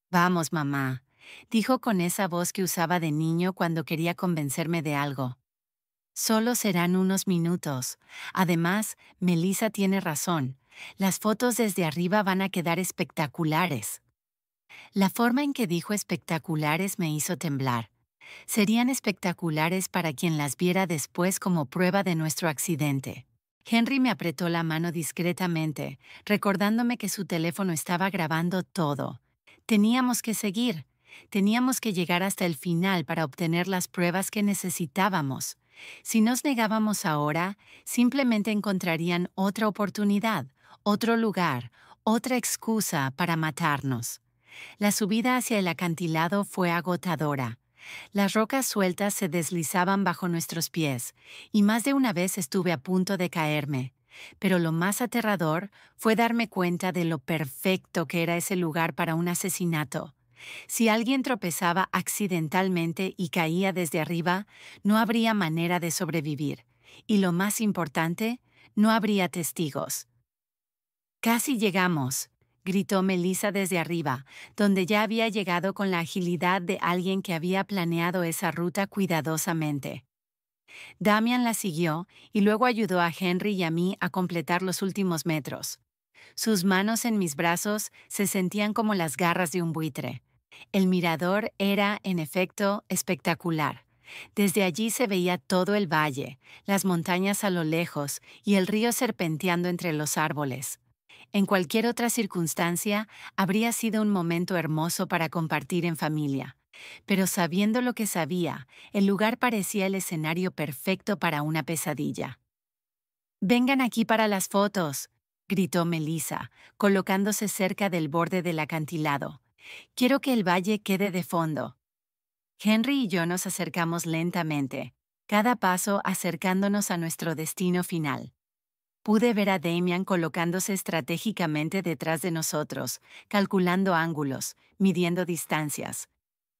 Vamos, mamá, dijo con esa voz que usaba de niño cuando quería convencerme de algo. Solo serán unos minutos. Además, Melissa tiene razón. Las fotos desde arriba van a quedar espectaculares. La forma en que dijo espectaculares me hizo temblar. Serían espectaculares para quien las viera después como prueba de nuestro accidente. Henry me apretó la mano discretamente, recordándome que su teléfono estaba grabando todo. Teníamos que seguir. Teníamos que llegar hasta el final para obtener las pruebas que necesitábamos. Si nos negábamos ahora, simplemente encontrarían otra oportunidad, otro lugar, otra excusa para matarnos. La subida hacia el acantilado fue agotadora. Las rocas sueltas se deslizaban bajo nuestros pies, y más de una vez estuve a punto de caerme. Pero lo más aterrador fue darme cuenta de lo perfecto que era ese lugar para un asesinato. Si alguien tropezaba accidentalmente y caía desde arriba, no habría manera de sobrevivir. Y lo más importante, no habría testigos. «Casi llegamos», gritó Melissa desde arriba, donde ya había llegado con la agilidad de alguien que había planeado esa ruta cuidadosamente. Damian la siguió y luego ayudó a Henry y a mí a completar los últimos metros. Sus manos en mis brazos se sentían como las garras de un buitre. El mirador era, en efecto, espectacular. Desde allí se veía todo el valle, las montañas a lo lejos y el río serpenteando entre los árboles. En cualquier otra circunstancia, habría sido un momento hermoso para compartir en familia. Pero sabiendo lo que sabía, el lugar parecía el escenario perfecto para una pesadilla. «Vengan aquí para las fotos», gritó Melissa, colocándose cerca del borde del acantilado. «Quiero que el valle quede de fondo». Henry y yo nos acercamos lentamente, cada paso acercándonos a nuestro destino final. Pude ver a Damian colocándose estratégicamente detrás de nosotros, calculando ángulos, midiendo distancias.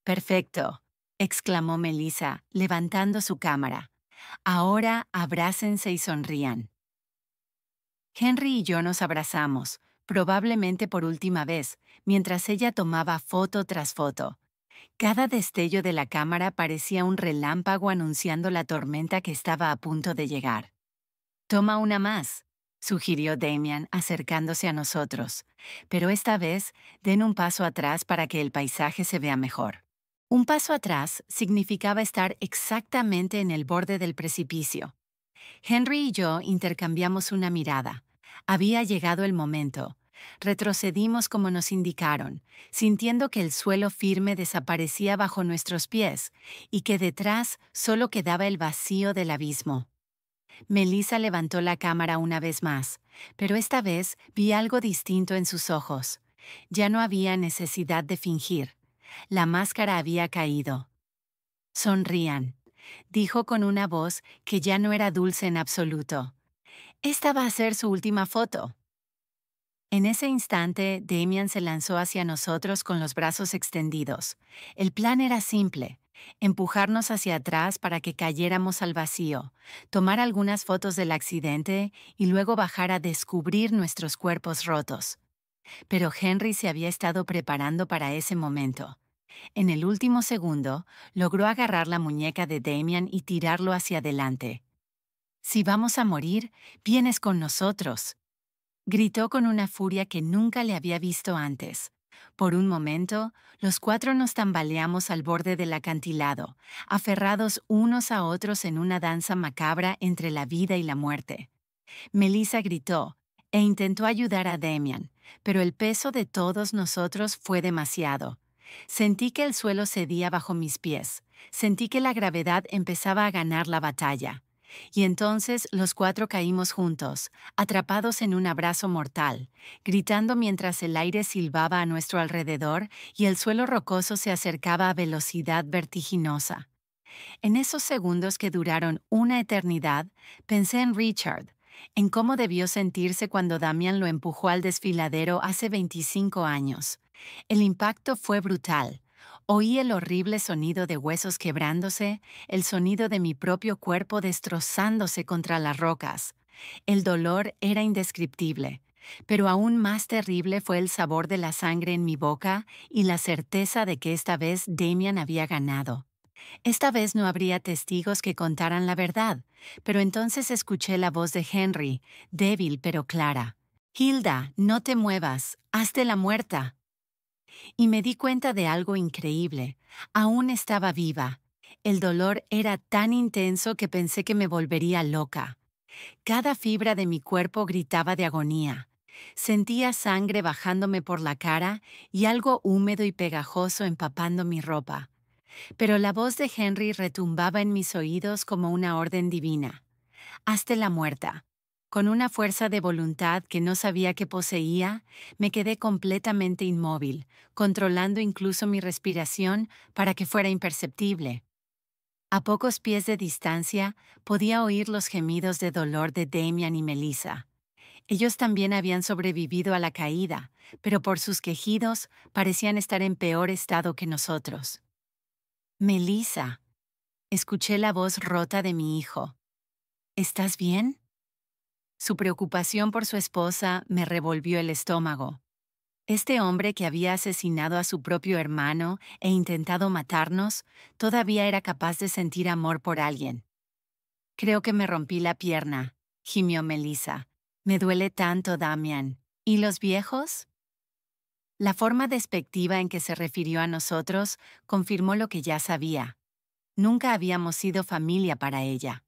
«Perfecto», exclamó Melissa, levantando su cámara. «Ahora abrácense y sonrían». Henry y yo nos abrazamos, probablemente por última vez, mientras ella tomaba foto tras foto. Cada destello de la cámara parecía un relámpago anunciando la tormenta que estaba a punto de llegar. Toma una más, sugirió Damian acercándose a nosotros, pero esta vez den un paso atrás para que el paisaje se vea mejor. Un paso atrás significaba estar exactamente en el borde del precipicio. Henry y yo intercambiamos una mirada. Había llegado el momento. Retrocedimos como nos indicaron, sintiendo que el suelo firme desaparecía bajo nuestros pies y que detrás solo quedaba el vacío del abismo. Melissa levantó la cámara una vez más, pero esta vez vi algo distinto en sus ojos. Ya no había necesidad de fingir. La máscara había caído. Sonrían, dijo con una voz que ya no era dulce en absoluto. Esta va a ser su última foto. En ese instante, Damian se lanzó hacia nosotros con los brazos extendidos. El plan era simple: empujarnos hacia atrás para que cayéramos al vacío, tomar algunas fotos del accidente y luego bajar a descubrir nuestros cuerpos rotos. Pero Henry se había estado preparando para ese momento. En el último segundo, logró agarrar la muñeca de Damian y tirarlo hacia adelante. «Si vamos a morir, vienes con nosotros», gritó con una furia que nunca le había visto antes. Por un momento, los cuatro nos tambaleamos al borde del acantilado, aferrados unos a otros en una danza macabra entre la vida y la muerte. Melissa gritó e intentó ayudar a Damian, pero el peso de todos nosotros fue demasiado. Sentí que el suelo cedía bajo mis pies, sentí que la gravedad empezaba a ganar la batalla. Y entonces los cuatro caímos juntos, atrapados en un abrazo mortal, gritando mientras el aire silbaba a nuestro alrededor y el suelo rocoso se acercaba a velocidad vertiginosa. En esos segundos que duraron una eternidad, pensé en Richard, en cómo debió sentirse cuando Damian lo empujó al desfiladero hace 25 años. El impacto fue brutal. Oí el horrible sonido de huesos quebrándose, el sonido de mi propio cuerpo destrozándose contra las rocas. El dolor era indescriptible, pero aún más terrible fue el sabor de la sangre en mi boca y la certeza de que esta vez Damian había ganado. Esta vez no habría testigos que contaran la verdad, pero entonces escuché la voz de Henry, débil pero clara. «Hilda, no te muevas, hazte la muerta». Y me di cuenta de algo increíble. Aún estaba viva. El dolor era tan intenso que pensé que me volvería loca. Cada fibra de mi cuerpo gritaba de agonía. Sentía sangre bajándome por la cara y algo húmedo y pegajoso empapando mi ropa. Pero la voz de Henry retumbaba en mis oídos como una orden divina. «Hazte la muerta». Con una fuerza de voluntad que no sabía que poseía, me quedé completamente inmóvil, controlando incluso mi respiración para que fuera imperceptible. A pocos pies de distancia, podía oír los gemidos de dolor de Damian y Melissa. Ellos también habían sobrevivido a la caída, pero por sus quejidos parecían estar en peor estado que nosotros. «Melissa», escuché la voz rota de mi hijo. «¿Estás bien?». Su preocupación por su esposa me revolvió el estómago. Este hombre que había asesinado a su propio hermano e intentado matarnos, todavía era capaz de sentir amor por alguien. «Creo que me rompí la pierna», gimió Melissa. «Me duele tanto, Damian. ¿Y los viejos?». La forma despectiva en que se refirió a nosotros confirmó lo que ya sabía. Nunca habíamos sido familia para ella.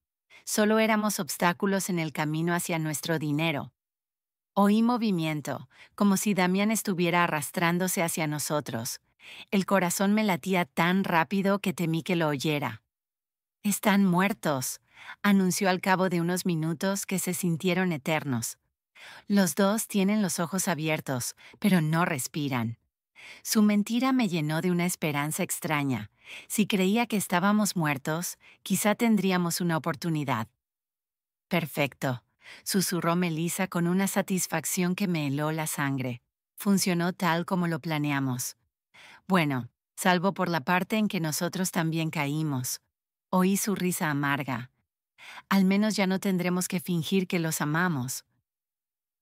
Solo éramos obstáculos en el camino hacia nuestro dinero. Oí movimiento, como si Damián estuviera arrastrándose hacia nosotros. El corazón me latía tan rápido que temí que lo oyera. «Están muertos», anunció al cabo de unos minutos que se sintieron eternos. «Los dos tienen los ojos abiertos, pero no respiran». Su mentira me llenó de una esperanza extraña. Si creía que estábamos muertos, quizá tendríamos una oportunidad. «Perfecto», susurró Melissa con una satisfacción que me heló la sangre. «Funcionó tal como lo planeamos». «Bueno, salvo por la parte en que nosotros también caímos». Oí su risa amarga. «Al menos ya no tendremos que fingir que los amamos».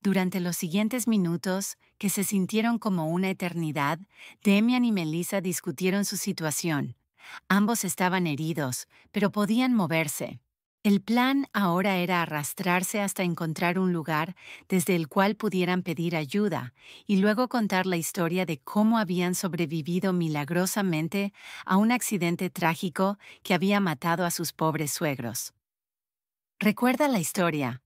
Durante los siguientes minutos, que se sintieron como una eternidad, Damian y Melissa discutieron su situación. Ambos estaban heridos, pero podían moverse. El plan ahora era arrastrarse hasta encontrar un lugar desde el cual pudieran pedir ayuda y luego contar la historia de cómo habían sobrevivido milagrosamente a un accidente trágico que había matado a sus pobres suegros. «Recuerda la historia»,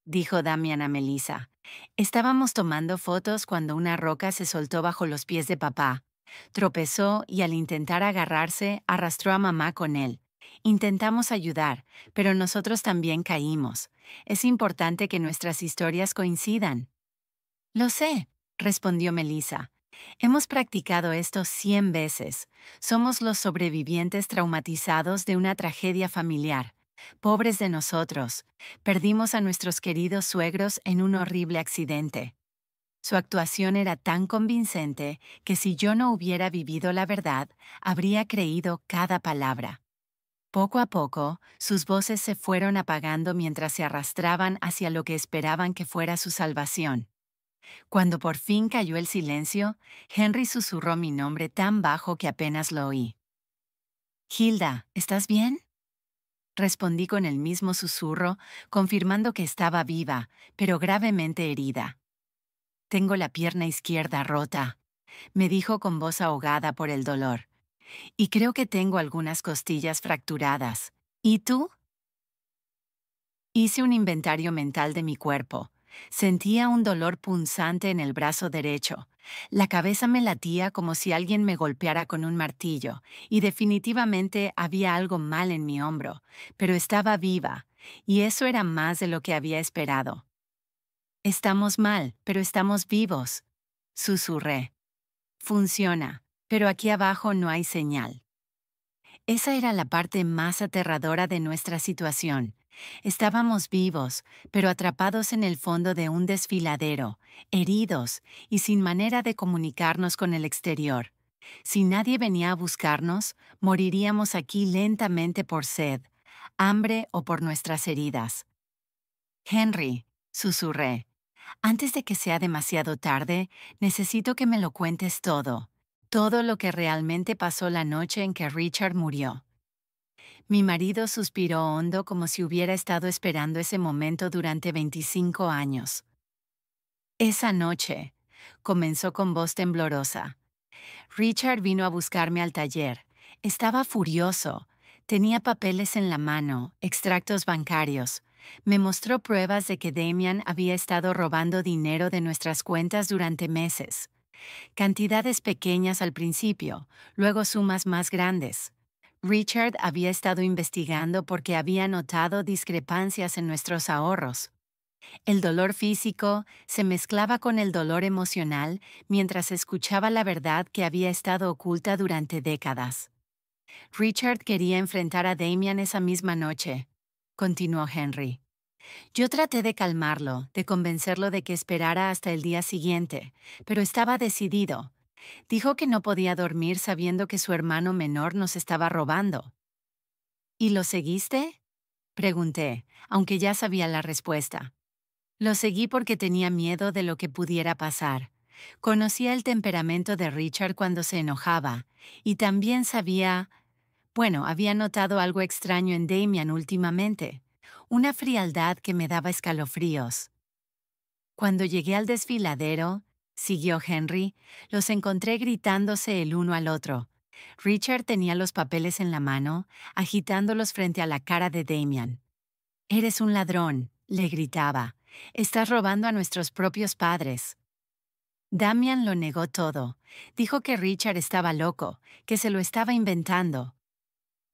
dijo Damian a Melissa. «Estábamos tomando fotos cuando una roca se soltó bajo los pies de papá. Tropezó y al intentar agarrarse, arrastró a mamá con él. Intentamos ayudar, pero nosotros también caímos. Es importante que nuestras historias coincidan». «Lo sé», respondió Melissa. «Hemos practicado esto 100 veces. Somos los sobrevivientes traumatizados de una tragedia familiar. Pobres de nosotros. Perdimos a nuestros queridos suegros en un horrible accidente». Su actuación era tan convincente que si yo no hubiera vivido la verdad, habría creído cada palabra. Poco a poco, sus voces se fueron apagando mientras se arrastraban hacia lo que esperaban que fuera su salvación. Cuando por fin cayó el silencio, Henry susurró mi nombre tan bajo que apenas lo oí. «Hilda, ¿estás bien?». Respondí con el mismo susurro, confirmando que estaba viva, pero gravemente herida. «Tengo la pierna izquierda rota», me dijo con voz ahogada por el dolor. «Y creo que tengo algunas costillas fracturadas. ¿Y tú?». Hice un inventario mental de mi cuerpo. Sentía un dolor punzante en el brazo derecho. La cabeza me latía como si alguien me golpeara con un martillo, y definitivamente había algo mal en mi hombro, pero estaba viva, y eso era más de lo que había esperado. «Estamos mal, pero estamos vivos», susurré. «Funciona, pero aquí abajo no hay señal». Esa era la parte más aterradora de nuestra situación. Estábamos vivos, pero atrapados en el fondo de un desfiladero, heridos y sin manera de comunicarnos con el exterior. Si nadie venía a buscarnos, moriríamos aquí lentamente por sed, hambre o por nuestras heridas. «Henry», susurré, «antes de que sea demasiado tarde, necesito que me lo cuentes todo. Todo lo que realmente pasó la noche en que Richard murió». Mi marido suspiró hondo como si hubiera estado esperando ese momento durante 25 años. «Esa noche», comenzó con voz temblorosa, «Richard vino a buscarme al taller. Estaba furioso. Tenía papeles en la mano, extractos bancarios. Me mostró pruebas de que Damian había estado robando dinero de nuestras cuentas durante meses. Cantidades pequeñas al principio, luego sumas más grandes. Richard había estado investigando porque había notado discrepancias en nuestros ahorros. El dolor físico se mezclaba con el dolor emocional mientras escuchaba la verdad que había estado oculta durante décadas. Richard quería enfrentar a Damian esa misma noche», continuó Henry. «Yo traté de calmarlo, de convencerlo de que esperara hasta el día siguiente, pero estaba decidido. Dijo que no podía dormir sabiendo que su hermano menor nos estaba robando». «¿Y lo seguiste?», pregunté, aunque ya sabía la respuesta. Lo seguí porque tenía miedo de lo que pudiera pasar. Conocía el temperamento de Richard cuando se enojaba, y también había notado algo extraño en Damian últimamente, una frialdad que me daba escalofríos. «Cuando llegué al desfiladero», siguió Henry, «los encontré gritándose el uno al otro. Richard tenía los papeles en la mano, agitándolos frente a la cara de Damian. «Eres un ladrón», le gritaba. «Estás robando a nuestros propios padres». Damian lo negó todo. Dijo que Richard estaba loco, que se lo estaba inventando.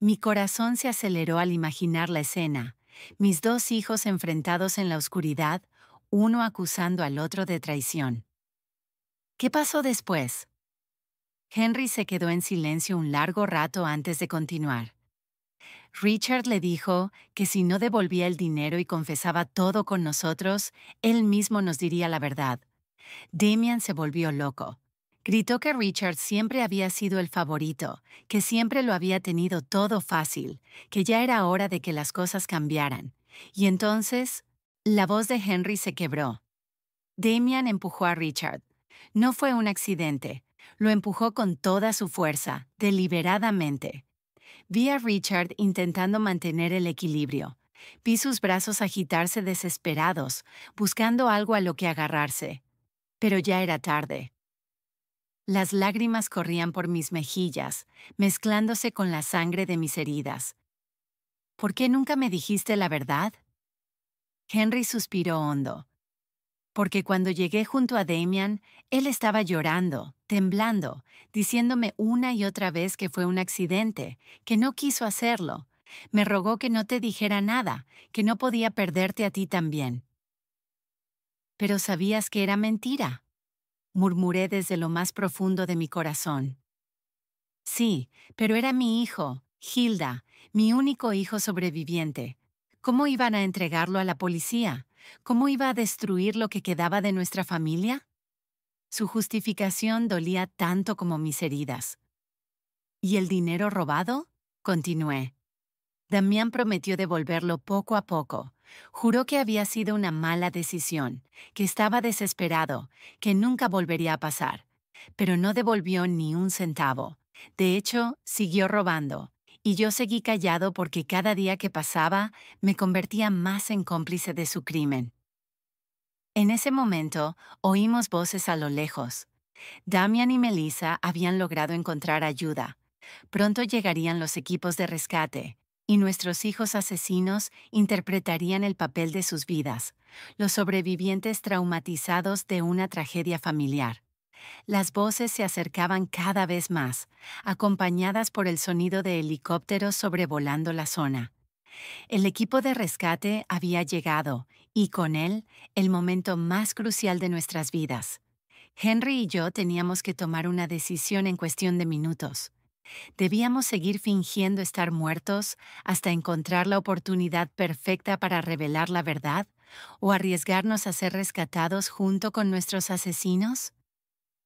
Mi corazón se aceleró al imaginar la escena. Mis dos hijos enfrentados en la oscuridad, uno acusando al otro de traición. «¿Qué pasó después?». Henry se quedó en silencio un largo rato antes de continuar. «Richard le dijo que si no devolvía el dinero y confesaba todo con nosotros, él mismo nos diría la verdad. Damian se volvió loco. Gritó que Richard siempre había sido el favorito, que siempre lo había tenido todo fácil, que ya era hora de que las cosas cambiaran. Y entonces, la voz de Henry se quebró. Damian empujó a Richard. No fue un accidente. Lo empujó con toda su fuerza, deliberadamente. Vi a Richard intentando mantener el equilibrio. Vi sus brazos agitarse desesperados, buscando algo a lo que agarrarse. Pero ya era tarde. Las lágrimas corrían por mis mejillas, mezclándose con la sangre de mis heridas. ¿Por qué nunca me dijiste la verdad? Henry suspiró hondo. Porque cuando llegué junto a Damian, él estaba llorando, temblando, diciéndome una y otra vez que fue un accidente, que no quiso hacerlo. Me rogó que no te dijera nada, que no podía perderte a ti también. Pero sabías que era mentira, murmuré desde lo más profundo de mi corazón. Sí, pero era mi hijo, Hilda, mi único hijo sobreviviente. ¿Cómo iban a entregarlo a la policía? ¿Cómo iba a destruir lo que quedaba de nuestra familia? Su justificación dolía tanto como mis heridas. ¿Y el dinero robado? Continué. Damián prometió devolverlo poco a poco. Juró que había sido una mala decisión, que estaba desesperado, que nunca volvería a pasar. Pero no devolvió ni un centavo. De hecho, siguió robando, y yo seguí callado porque cada día que pasaba me convertía más en cómplice de su crimen. En ese momento, oímos voces a lo lejos. Damian y Melissa habían logrado encontrar ayuda. Pronto llegarían los equipos de rescate, y nuestros hijos asesinos interpretarían el papel de sus vidas, los sobrevivientes traumatizados de una tragedia familiar. Las voces se acercaban cada vez más, acompañadas por el sonido de helicópteros sobrevolando la zona. El equipo de rescate había llegado, y con él, el momento más crucial de nuestras vidas. Henry y yo teníamos que tomar una decisión en cuestión de minutos. ¿Debíamos seguir fingiendo estar muertos hasta encontrar la oportunidad perfecta para revelar la verdad? ¿O arriesgarnos a ser rescatados junto con nuestros asesinos?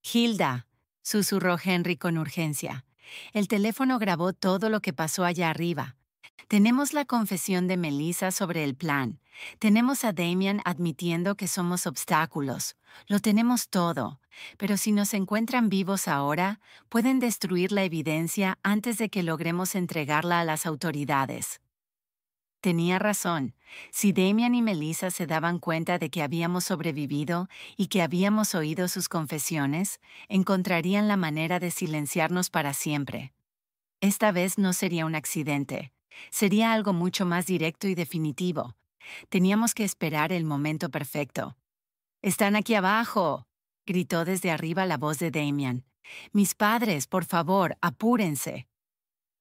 Hilda, susurró Henry con urgencia. El teléfono grabó todo lo que pasó allá arriba. Tenemos la confesión de Melissa sobre el plan. Tenemos a Damian admitiendo que somos obstáculos. Lo tenemos todo. Pero si nos encuentran vivos ahora, pueden destruir la evidencia antes de que logremos entregarla a las autoridades. Tenía razón. Si Damian y Melissa se daban cuenta de que habíamos sobrevivido y que habíamos oído sus confesiones, encontrarían la manera de silenciarnos para siempre. Esta vez no sería un accidente. Sería algo mucho más directo y definitivo. Teníamos que esperar el momento perfecto. «¡Están aquí abajo!», gritó desde arriba la voz de Damian. «Mis padres, por favor, apúrense».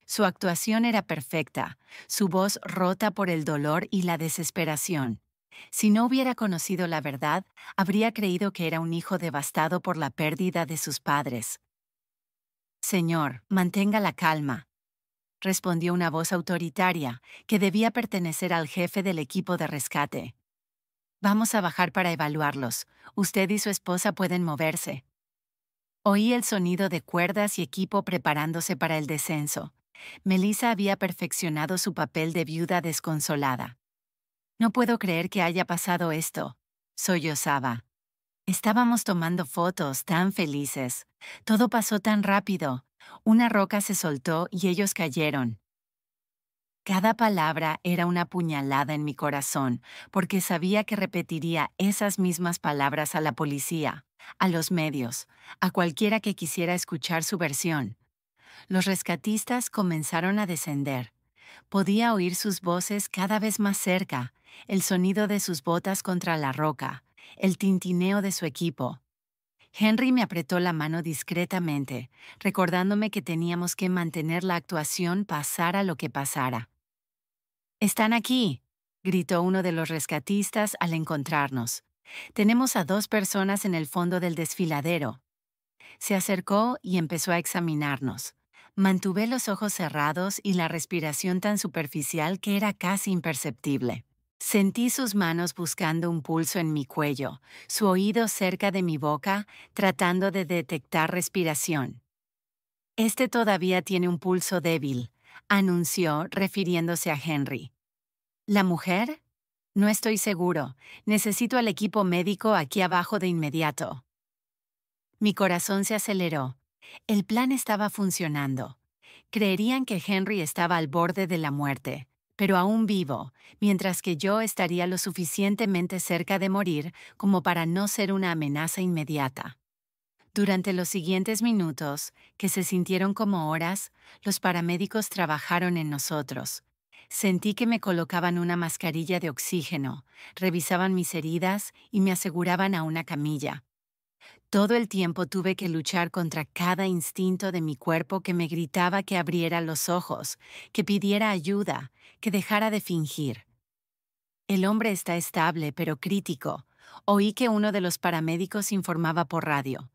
Su actuación era perfecta, su voz rota por el dolor y la desesperación. Si no hubiera conocido la verdad, habría creído que era un hijo devastado por la pérdida de sus padres. «Señor, mantenga la calma», respondió una voz autoritaria que debía pertenecer al jefe del equipo de rescate. «Vamos a bajar para evaluarlos. Usted y su esposa pueden moverse». Oí el sonido de cuerdas y equipo preparándose para el descenso. Melissa había perfeccionado su papel de viuda desconsolada. «No puedo creer que haya pasado esto», sollozaba. «Estábamos tomando fotos, tan felices. Todo pasó tan rápido. Una roca se soltó y ellos cayeron». Cada palabra era una puñalada en mi corazón, porque sabía que repetiría esas mismas palabras a la policía, a los medios, a cualquiera que quisiera escuchar su versión. Los rescatistas comenzaron a descender. Podía oír sus voces cada vez más cerca, el sonido de sus botas contra la roca, el tintineo de su equipo. Henry me apretó la mano discretamente, recordándome que teníamos que mantener la actuación pasara lo que pasara. «¡Están aquí!», gritó uno de los rescatistas al encontrarnos. «Tenemos a 2 personas en el fondo del desfiladero». Se acercó y empezó a examinarnos. Mantuve los ojos cerrados y la respiración tan superficial que era casi imperceptible. Sentí sus manos buscando un pulso en mi cuello, su oído cerca de mi boca, tratando de detectar respiración. «Este todavía tiene un pulso débil», anunció refiriéndose a Henry. «¿La mujer?». No estoy seguro. Necesito al equipo médico aquí abajo de inmediato. Mi corazón se aceleró. El plan estaba funcionando. Creerían que Henry estaba al borde de la muerte, pero aún vivo, mientras que yo estaría lo suficientemente cerca de morir como para no ser una amenaza inmediata. Durante los siguientes minutos, que se sintieron como horas, los paramédicos trabajaron en nosotros. Sentí que me colocaban una mascarilla de oxígeno, revisaban mis heridas y me aseguraban a una camilla. Todo el tiempo tuve que luchar contra cada instinto de mi cuerpo que me gritaba que abriera los ojos, que pidiera ayuda, que dejara de fingir. El hombre está estable pero crítico. Oí que uno de los paramédicos informaba por radio.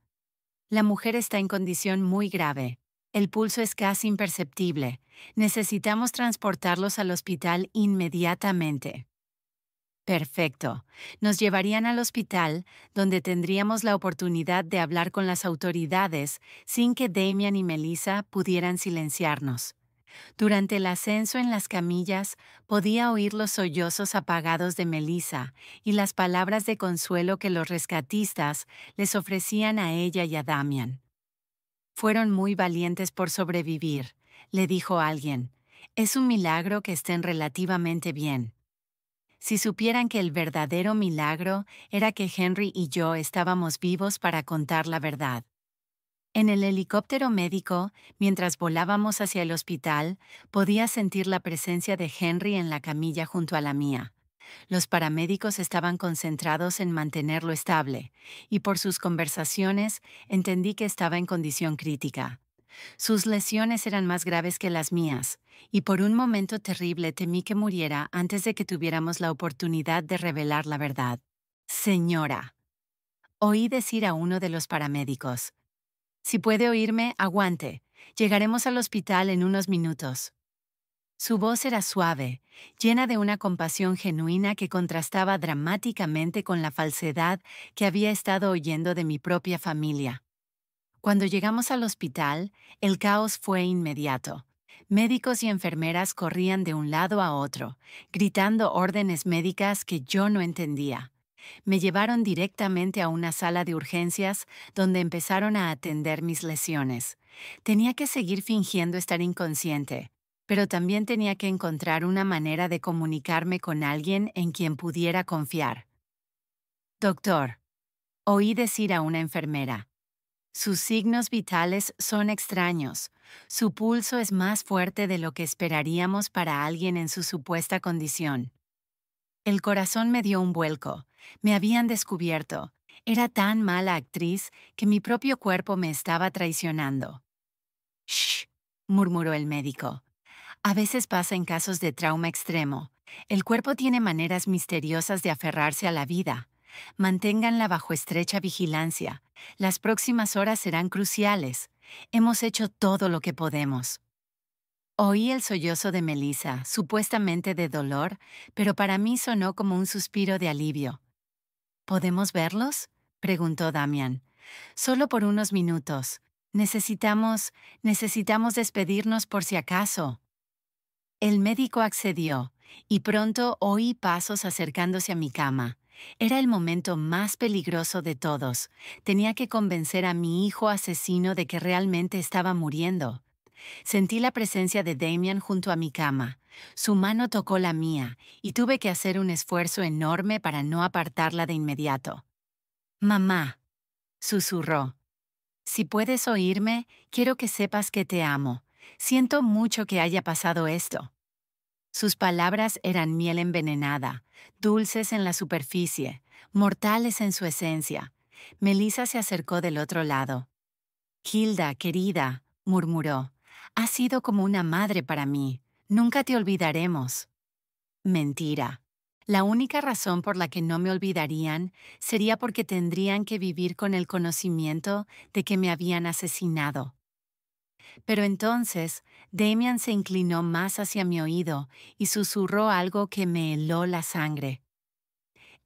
La mujer está en condición muy grave. El pulso es casi imperceptible. Necesitamos transportarlos al hospital inmediatamente. Perfecto. Nos llevarían al hospital, donde tendríamos la oportunidad de hablar con las autoridades sin que Damian y Melissa pudieran silenciarnos. Durante el ascenso en las camillas, podía oír los sollozos apagados de Melissa y las palabras de consuelo que los rescatistas les ofrecían a ella y a Damian. Fueron muy valientes por sobrevivir, le dijo alguien. Es un milagro que estén relativamente bien. Si supieran que el verdadero milagro era que Henry y yo estábamos vivos para contar la verdad. En el helicóptero médico, mientras volábamos hacia el hospital, podía sentir la presencia de Henry en la camilla junto a la mía. Los paramédicos estaban concentrados en mantenerlo estable, y por sus conversaciones entendí que estaba en condición crítica. Sus lesiones eran más graves que las mías, y por un momento terrible temí que muriera antes de que tuviéramos la oportunidad de revelar la verdad. Señora, oí decir a uno de los paramédicos. Si puede oírme, aguante. Llegaremos al hospital en unos minutos. Su voz era suave, llena de una compasión genuina que contrastaba dramáticamente con la falsedad que había estado oyendo de mi propia familia. Cuando llegamos al hospital, el caos fue inmediato. Médicos y enfermeras corrían de un lado a otro, gritando órdenes médicas que yo no entendía. Me llevaron directamente a una sala de urgencias donde empezaron a atender mis lesiones. Tenía que seguir fingiendo estar inconsciente, pero también tenía que encontrar una manera de comunicarme con alguien en quien pudiera confiar. Doctor, oí decir a una enfermera. Sus signos vitales son extraños. Su pulso es más fuerte de lo que esperaríamos para alguien en su supuesta condición. El corazón me dio un vuelco. Me habían descubierto. Era tan mala actriz que mi propio cuerpo me estaba traicionando. «Shh», murmuró el médico. A veces pasa en casos de trauma extremo. El cuerpo tiene maneras misteriosas de aferrarse a la vida. Manténganla bajo estrecha vigilancia. Las próximas horas serán cruciales. Hemos hecho todo lo que podemos. Oí el sollozo de Melissa, supuestamente de dolor, pero para mí sonó como un suspiro de alivio. ¿Podemos verlos?, preguntó Damian. Solo por unos minutos. Necesitamos despedirnos por si acaso. El médico accedió, y pronto oí pasos acercándose a mi cama. Era el momento más peligroso de todos. Tenía que convencer a mi hijo asesino de que realmente estaba muriendo. Sentí la presencia de Damian junto a mi cama. Su mano tocó la mía, y tuve que hacer un esfuerzo enorme para no apartarla de inmediato. «Mamá», susurró. «Si puedes oírme, quiero que sepas que te amo. Siento mucho que haya pasado esto». Sus palabras eran miel envenenada, dulces en la superficie, mortales en su esencia. Melissa se acercó del otro lado. «Hilda, querida», murmuró, «has sido como una madre para mí. Nunca te olvidaremos». Mentira. La única razón por la que no me olvidarían sería porque tendrían que vivir con el conocimiento de que me habían asesinado. Pero entonces, Damian se inclinó más hacia mi oído y susurró algo que me heló la sangre.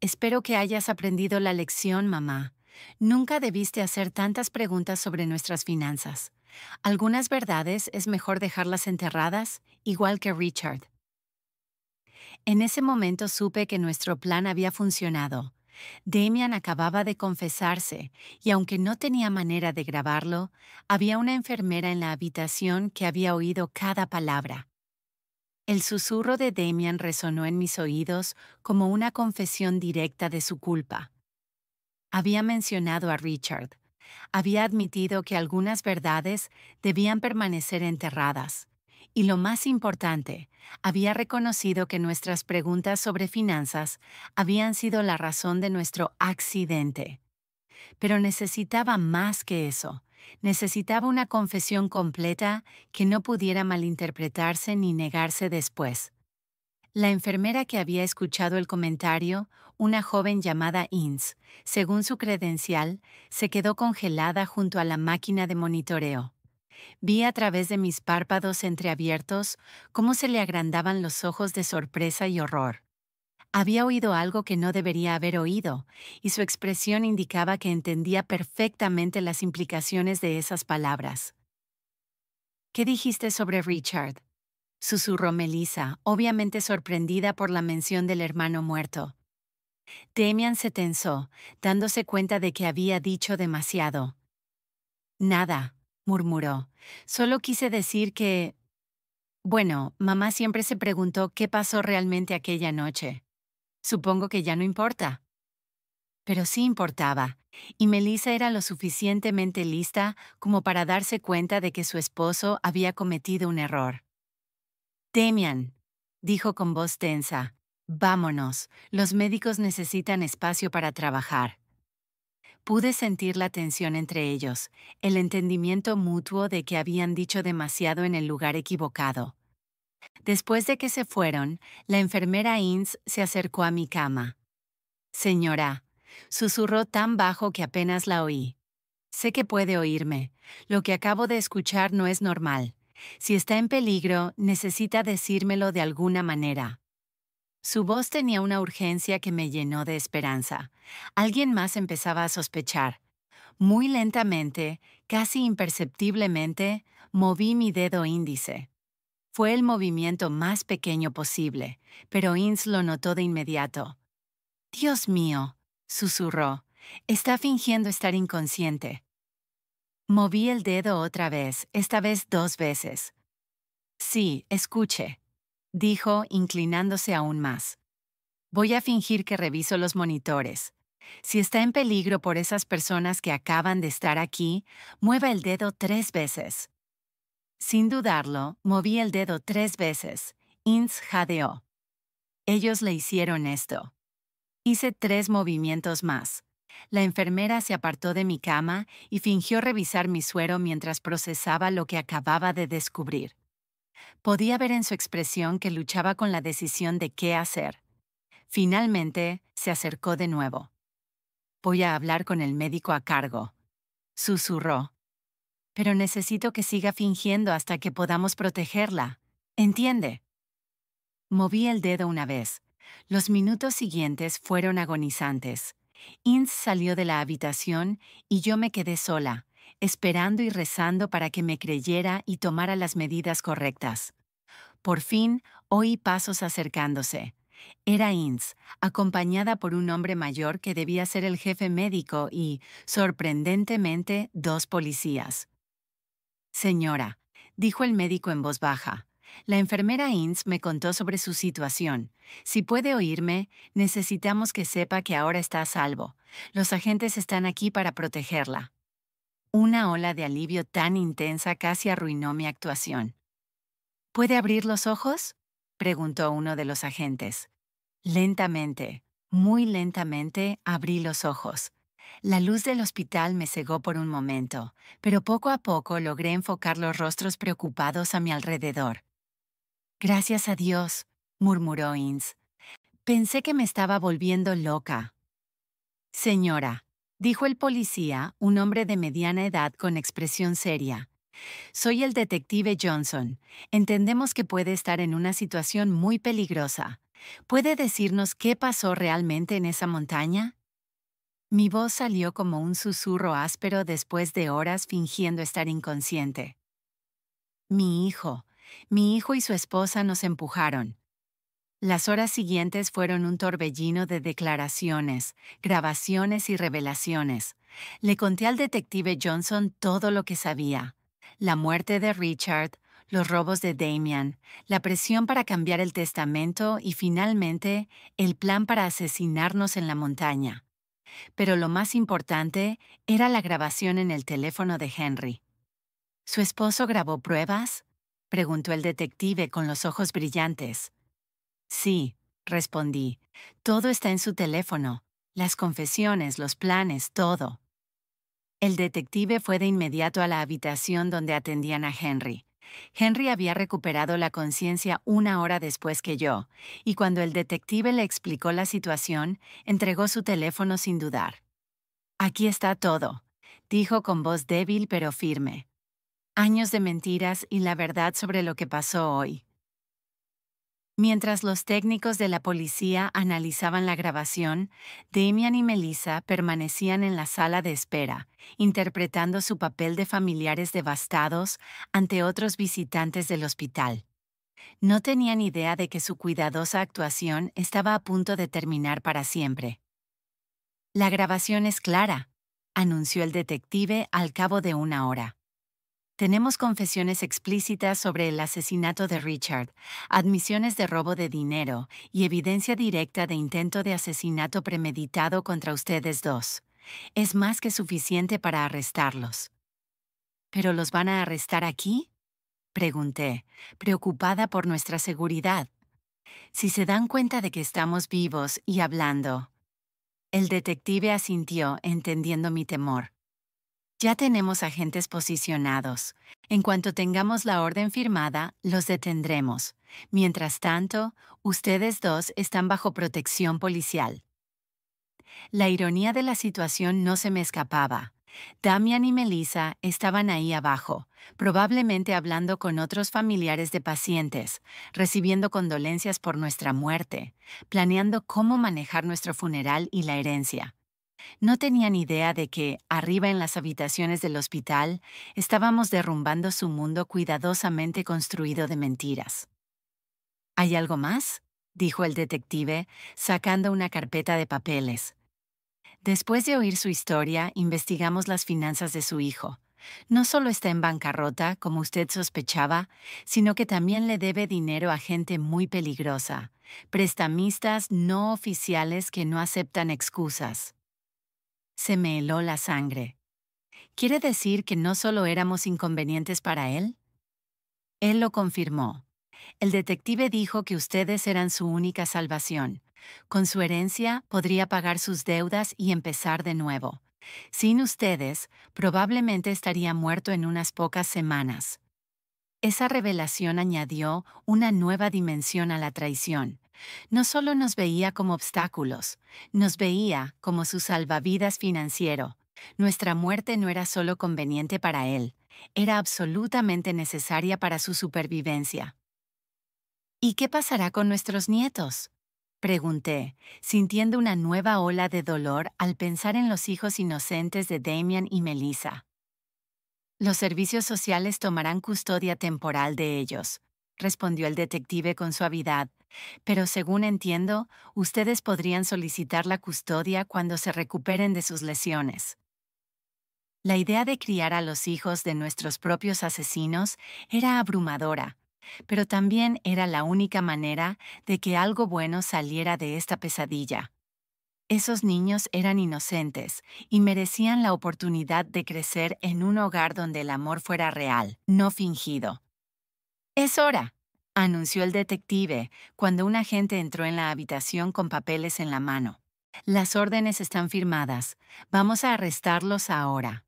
«Espero que hayas aprendido la lección, mamá. Nunca debiste hacer tantas preguntas sobre nuestras finanzas. Algunas verdades es mejor dejarlas enterradas, igual que Richard». En ese momento supe que nuestro plan había funcionado. Damian acababa de confesarse, y aunque no tenía manera de grabarlo, había una enfermera en la habitación que había oído cada palabra. El susurro de Damian resonó en mis oídos como una confesión directa de su culpa. Había mencionado a Richard. Había admitido que algunas verdades debían permanecer enterradas. Y lo más importante, había reconocido que nuestras preguntas sobre finanzas habían sido la razón de nuestro accidente. Pero necesitaba más que eso. Necesitaba una confesión completa que no pudiera malinterpretarse ni negarse después. La enfermera que había escuchado el comentario, una joven llamada Inns, según su credencial, se quedó congelada junto a la máquina de monitoreo. Vi a través de mis párpados entreabiertos cómo se le agrandaban los ojos de sorpresa y horror. Había oído algo que no debería haber oído, y su expresión indicaba que entendía perfectamente las implicaciones de esas palabras. ¿Qué dijiste sobre Richard?, susurró Melissa, obviamente sorprendida por la mención del hermano muerto. Damian se tensó, dándose cuenta de que había dicho demasiado. Nada, murmuró. Solo quise decir que... Bueno, mamá siempre se preguntó qué pasó realmente aquella noche. Supongo que ya no importa. Pero sí importaba, y Melissa era lo suficientemente lista como para darse cuenta de que su esposo había cometido un error. Damian, dijo con voz tensa, vámonos, los médicos necesitan espacio para trabajar. Pude sentir la tensión entre ellos, el entendimiento mutuo de que habían dicho demasiado en el lugar equivocado. Después de que se fueron, la enfermera Inns se acercó a mi cama. Señora, susurró tan bajo que apenas la oí. Sé que puede oírme. Lo que acabo de escuchar no es normal. Si está en peligro, necesita decírmelo de alguna manera. Su voz tenía una urgencia que me llenó de esperanza. Alguien más empezaba a sospechar. Muy lentamente, casi imperceptiblemente, moví mi dedo índice. Fue el movimiento más pequeño posible, pero Inns lo notó de inmediato. «Dios mío», susurró, «está fingiendo estar inconsciente». Moví el dedo otra vez, esta vez 2 veces. «Sí, escuche», dijo, inclinándose aún más. «Voy a fingir que reviso los monitores. Si está en peligro por esas personas que acaban de estar aquí, mueva el dedo 3 veces». Sin dudarlo, moví el dedo 3 veces. Inns jadeó. Ellos le hicieron esto. Hice 3 movimientos más. La enfermera se apartó de mi cama y fingió revisar mi suero mientras procesaba lo que acababa de descubrir. Podía ver en su expresión que luchaba con la decisión de qué hacer. Finalmente, se acercó de nuevo. «Voy a hablar con el médico a cargo», susurró. «Pero necesito que siga fingiendo hasta que podamos protegerla. ¿Entiende?» Moví el dedo una vez. Los minutos siguientes fueron agonizantes. Inns salió de la habitación y yo me quedé sola, esperando y rezando para que me creyera y tomara las medidas correctas. Por fin, oí pasos acercándose. Era Inns, acompañada por un hombre mayor que debía ser el jefe médico y, sorprendentemente, 2 policías. «Señora», dijo el médico en voz baja, «la enfermera Inns me contó sobre su situación. Si puede oírme, necesitamos que sepa que ahora está a salvo. Los agentes están aquí para protegerla». Una ola de alivio tan intensa casi arruinó mi actuación. «¿Puede abrir los ojos?», preguntó uno de los agentes. Lentamente, muy lentamente, abrí los ojos. La luz del hospital me cegó por un momento, pero poco a poco logré enfocar los rostros preocupados a mi alrededor. «Gracias a Dios», murmuró Inns. «Pensé que me estaba volviendo loca». «Señora», dijo el policía, un hombre de mediana edad con expresión seria. «Soy el detective Johnson. Entendemos que puede estar en una situación muy peligrosa. ¿Puede decirnos qué pasó realmente en esa montaña?» Mi voz salió como un susurro áspero después de horas fingiendo estar inconsciente. Mi hijo y su esposa nos empujaron. Las horas siguientes fueron un torbellino de declaraciones, grabaciones y revelaciones. Le conté al detective Johnson todo lo que sabía. La muerte de Richard, los robos de Damian, la presión para cambiar el testamento y finalmente el plan para asesinarnos en la montaña. Pero lo más importante era la grabación en el teléfono de Henry. ¿Su esposo grabó pruebas?, preguntó el detective con los ojos brillantes. Sí, respondí. Todo está en su teléfono. Las confesiones, los planes, todo. El detective fue de inmediato a la habitación donde atendían a Henry. Henry había recuperado la conciencia una hora después que yo, y cuando el detective le explicó la situación, entregó su teléfono sin dudar. Aquí está todo, dijo con voz débil pero firme. Años de mentiras y la verdad sobre lo que pasó hoy. Mientras los técnicos de la policía analizaban la grabación, Damian y Melissa permanecían en la sala de espera, interpretando su papel de familiares devastados ante otros visitantes del hospital. No tenían idea de que su cuidadosa actuación estaba a punto de terminar para siempre. La grabación es clara, anunció el detective al cabo de una hora. Tenemos confesiones explícitas sobre el asesinato de Richard, admisiones de robo de dinero y evidencia directa de intento de asesinato premeditado contra ustedes dos. Es más que suficiente para arrestarlos. ¿Pero los van a arrestar aquí?, pregunté, preocupada por nuestra seguridad. Si se dan cuenta de que estamos vivos y hablando. El detective asintió, entendiendo mi temor. Ya tenemos agentes posicionados. En cuanto tengamos la orden firmada, los detendremos. Mientras tanto, ustedes dos están bajo protección policial. La ironía de la situación no se me escapaba. Damian y Melissa estaban ahí abajo, probablemente hablando con otros familiares de pacientes, recibiendo condolencias por nuestra muerte, planeando cómo manejar nuestro funeral y la herencia. No tenían idea de que, arriba en las habitaciones del hospital, estábamos derrumbando su mundo cuidadosamente construido de mentiras. ¿Hay algo más?, dijo el detective, sacando una carpeta de papeles. Después de oír su historia, investigamos las finanzas de su hijo. No solo está en bancarrota, como usted sospechaba, sino que también le debe dinero a gente muy peligrosa, prestamistas no oficiales que no aceptan excusas. Se me heló la sangre. ¿Quiere decir que no solo éramos inconvenientes para él? Él lo confirmó. El detective dijo que ustedes eran su única salvación. Con su herencia podría pagar sus deudas y empezar de nuevo. Sin ustedes, probablemente estaría muerto en unas pocas semanas. Esa revelación añadió una nueva dimensión a la traición. No solo nos veía como obstáculos, nos veía como su salvavidas financiero. Nuestra muerte no era solo conveniente para él, era absolutamente necesaria para su supervivencia. ¿Y qué pasará con nuestros nietos?, pregunté, sintiendo una nueva ola de dolor al pensar en los hijos inocentes de Damian y Melissa. Los servicios sociales tomarán custodia temporal de ellos, respondió el detective con suavidad, pero según entiendo, ustedes podrían solicitar la custodia cuando se recuperen de sus lesiones. La idea de criar a los hijos de nuestros propios asesinos era abrumadora, pero también era la única manera de que algo bueno saliera de esta pesadilla. Esos niños eran inocentes y merecían la oportunidad de crecer en un hogar donde el amor fuera real, no fingido. «Es hora», anunció el detective cuando un agente entró en la habitación con papeles en la mano. «Las órdenes están firmadas. Vamos a arrestarlos ahora».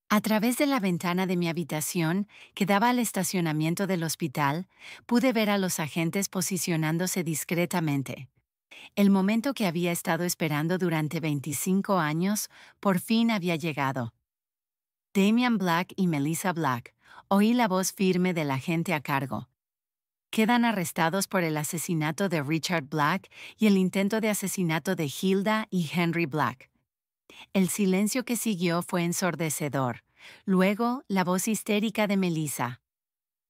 A través de la ventana de mi habitación, que daba al estacionamiento del hospital, pude ver a los agentes posicionándose discretamente. El momento que había estado esperando durante 25 años, por fin había llegado. Damian Black y Melissa Black, oí la voz firme del agente a cargo. Quedan arrestados por el asesinato de Richard Black y el intento de asesinato de Hilda y Henry Black. El silencio que siguió fue ensordecedor. Luego, la voz histérica de Melissa.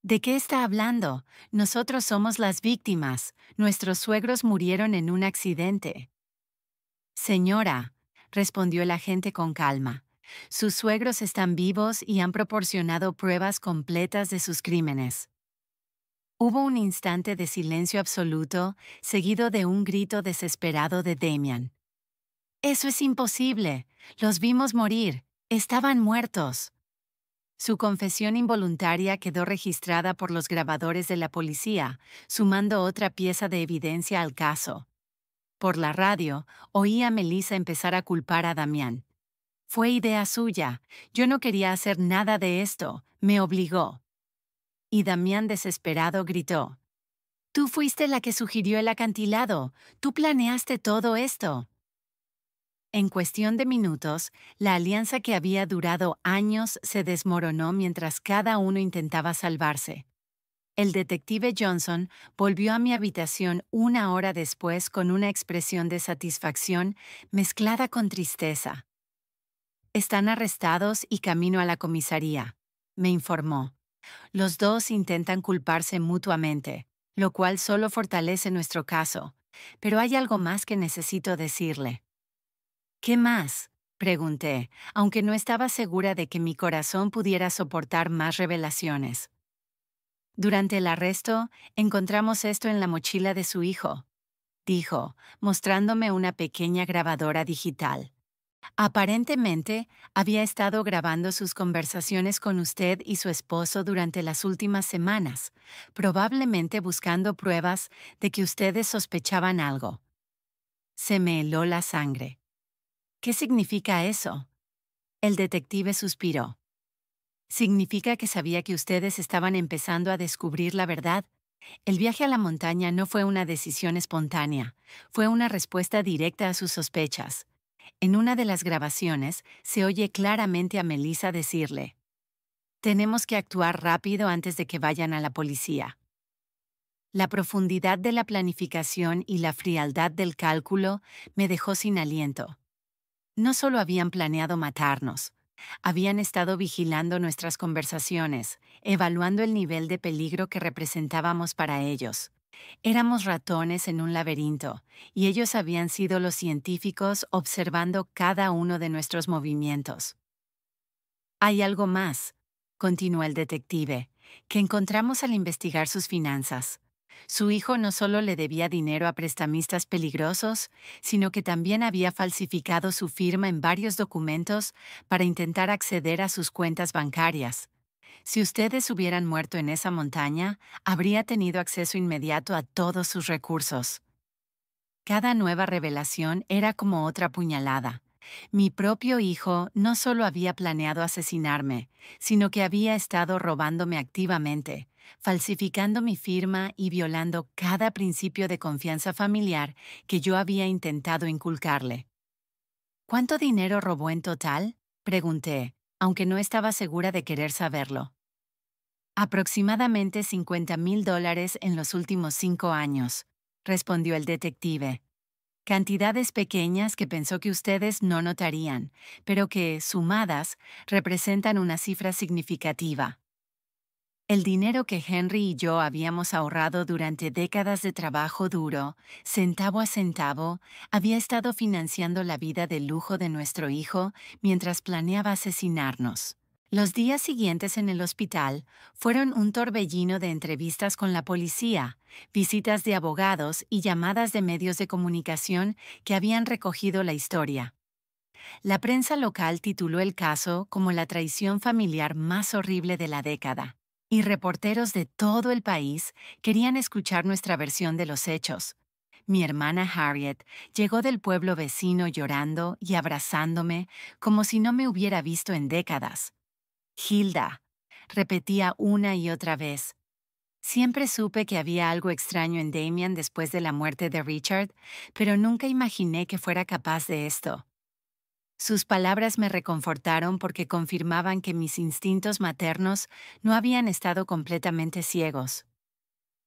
¿De qué está hablando? Nosotros somos las víctimas. Nuestros suegros murieron en un accidente. Señora, respondió el agente con calma, sus suegros están vivos y han proporcionado pruebas completas de sus crímenes. Hubo un instante de silencio absoluto, seguido de un grito desesperado de Damian. «¡Eso es imposible! Los vimos morir. Estaban muertos». Su confesión involuntaria quedó registrada por los grabadores de la policía, sumando otra pieza de evidencia al caso. Por la radio, oí a Melissa empezar a culpar a Damián. «Fue idea suya. Yo no quería hacer nada de esto. Me obligó». Y Damián, desesperado, gritó: «Tú fuiste la que sugirió el acantilado. Tú planeaste todo esto». En cuestión de minutos, la alianza que había durado años se desmoronó mientras cada uno intentaba salvarse. El detective Johnson volvió a mi habitación 1 hora después con una expresión de satisfacción mezclada con tristeza. «Están arrestados y camino a la comisaría», me informó. «Los dos intentan culparse mutuamente, lo cual solo fortalece nuestro caso. Pero hay algo más que necesito decirle». «¿Qué más?», pregunté, aunque no estaba segura de que mi corazón pudiera soportar más revelaciones. «Durante el arresto, encontramos esto en la mochila de su hijo», dijo, mostrándome una pequeña grabadora digital. «Aparentemente, había estado grabando sus conversaciones con usted y su esposo durante las últimas semanas, probablemente buscando pruebas de que ustedes sospechaban algo». Se me heló la sangre. «¿Qué significa eso?». El detective suspiró. «Significa que sabía que ustedes estaban empezando a descubrir la verdad. El viaje a la montaña no fue una decisión espontánea, fue una respuesta directa a sus sospechas». En una de las grabaciones se oye claramente a Melissa decirle: «Tenemos que actuar rápido antes de que vayan a la policía». La profundidad de la planificación y la frialdad del cálculo me dejó sin aliento. No solo habían planeado matarnos, habían estado vigilando nuestras conversaciones, evaluando el nivel de peligro que representábamos para ellos. Éramos ratones en un laberinto, y ellos habían sido los científicos observando cada uno de nuestros movimientos. «Hay algo más», continuó el detective, «que encontramos al investigar sus finanzas. Su hijo no solo le debía dinero a prestamistas peligrosos, sino que también había falsificado su firma en varios documentos para intentar acceder a sus cuentas bancarias. Si ustedes hubieran muerto en esa montaña, habría tenido acceso inmediato a todos sus recursos». Cada nueva revelación era como otra puñalada. Mi propio hijo no solo había planeado asesinarme, sino que había estado robándome activamente, falsificando mi firma y violando cada principio de confianza familiar que yo había intentado inculcarle. «¿Cuánto dinero robó en total?», pregunté, aunque no estaba segura de querer saberlo. «Aproximadamente $50,000 en los últimos 5 años», respondió el detective. «Cantidades pequeñas que pensó que ustedes no notarían, pero que, sumadas, representan una cifra significativa. El dinero que Henry y yo habíamos ahorrado durante décadas de trabajo duro, centavo a centavo, había estado financiando la vida de lujo de nuestro hijo mientras planeaba asesinarnos». Los días siguientes en el hospital fueron un torbellino de entrevistas con la policía, visitas de abogados y llamadas de medios de comunicación que habían recogido la historia. La prensa local tituló el caso como la traición familiar más horrible de la década, y reporteros de todo el país querían escuchar nuestra versión de los hechos. Mi hermana Harriet llegó del pueblo vecino llorando y abrazándome como si no me hubiera visto en décadas. «Hilda», repetía una y otra vez. Siempre supe que había algo extraño en Damian después de la muerte de Richard, pero nunca imaginé que fuera capaz de esto. Sus palabras me reconfortaron porque confirmaban que mis instintos maternos no habían estado completamente ciegos.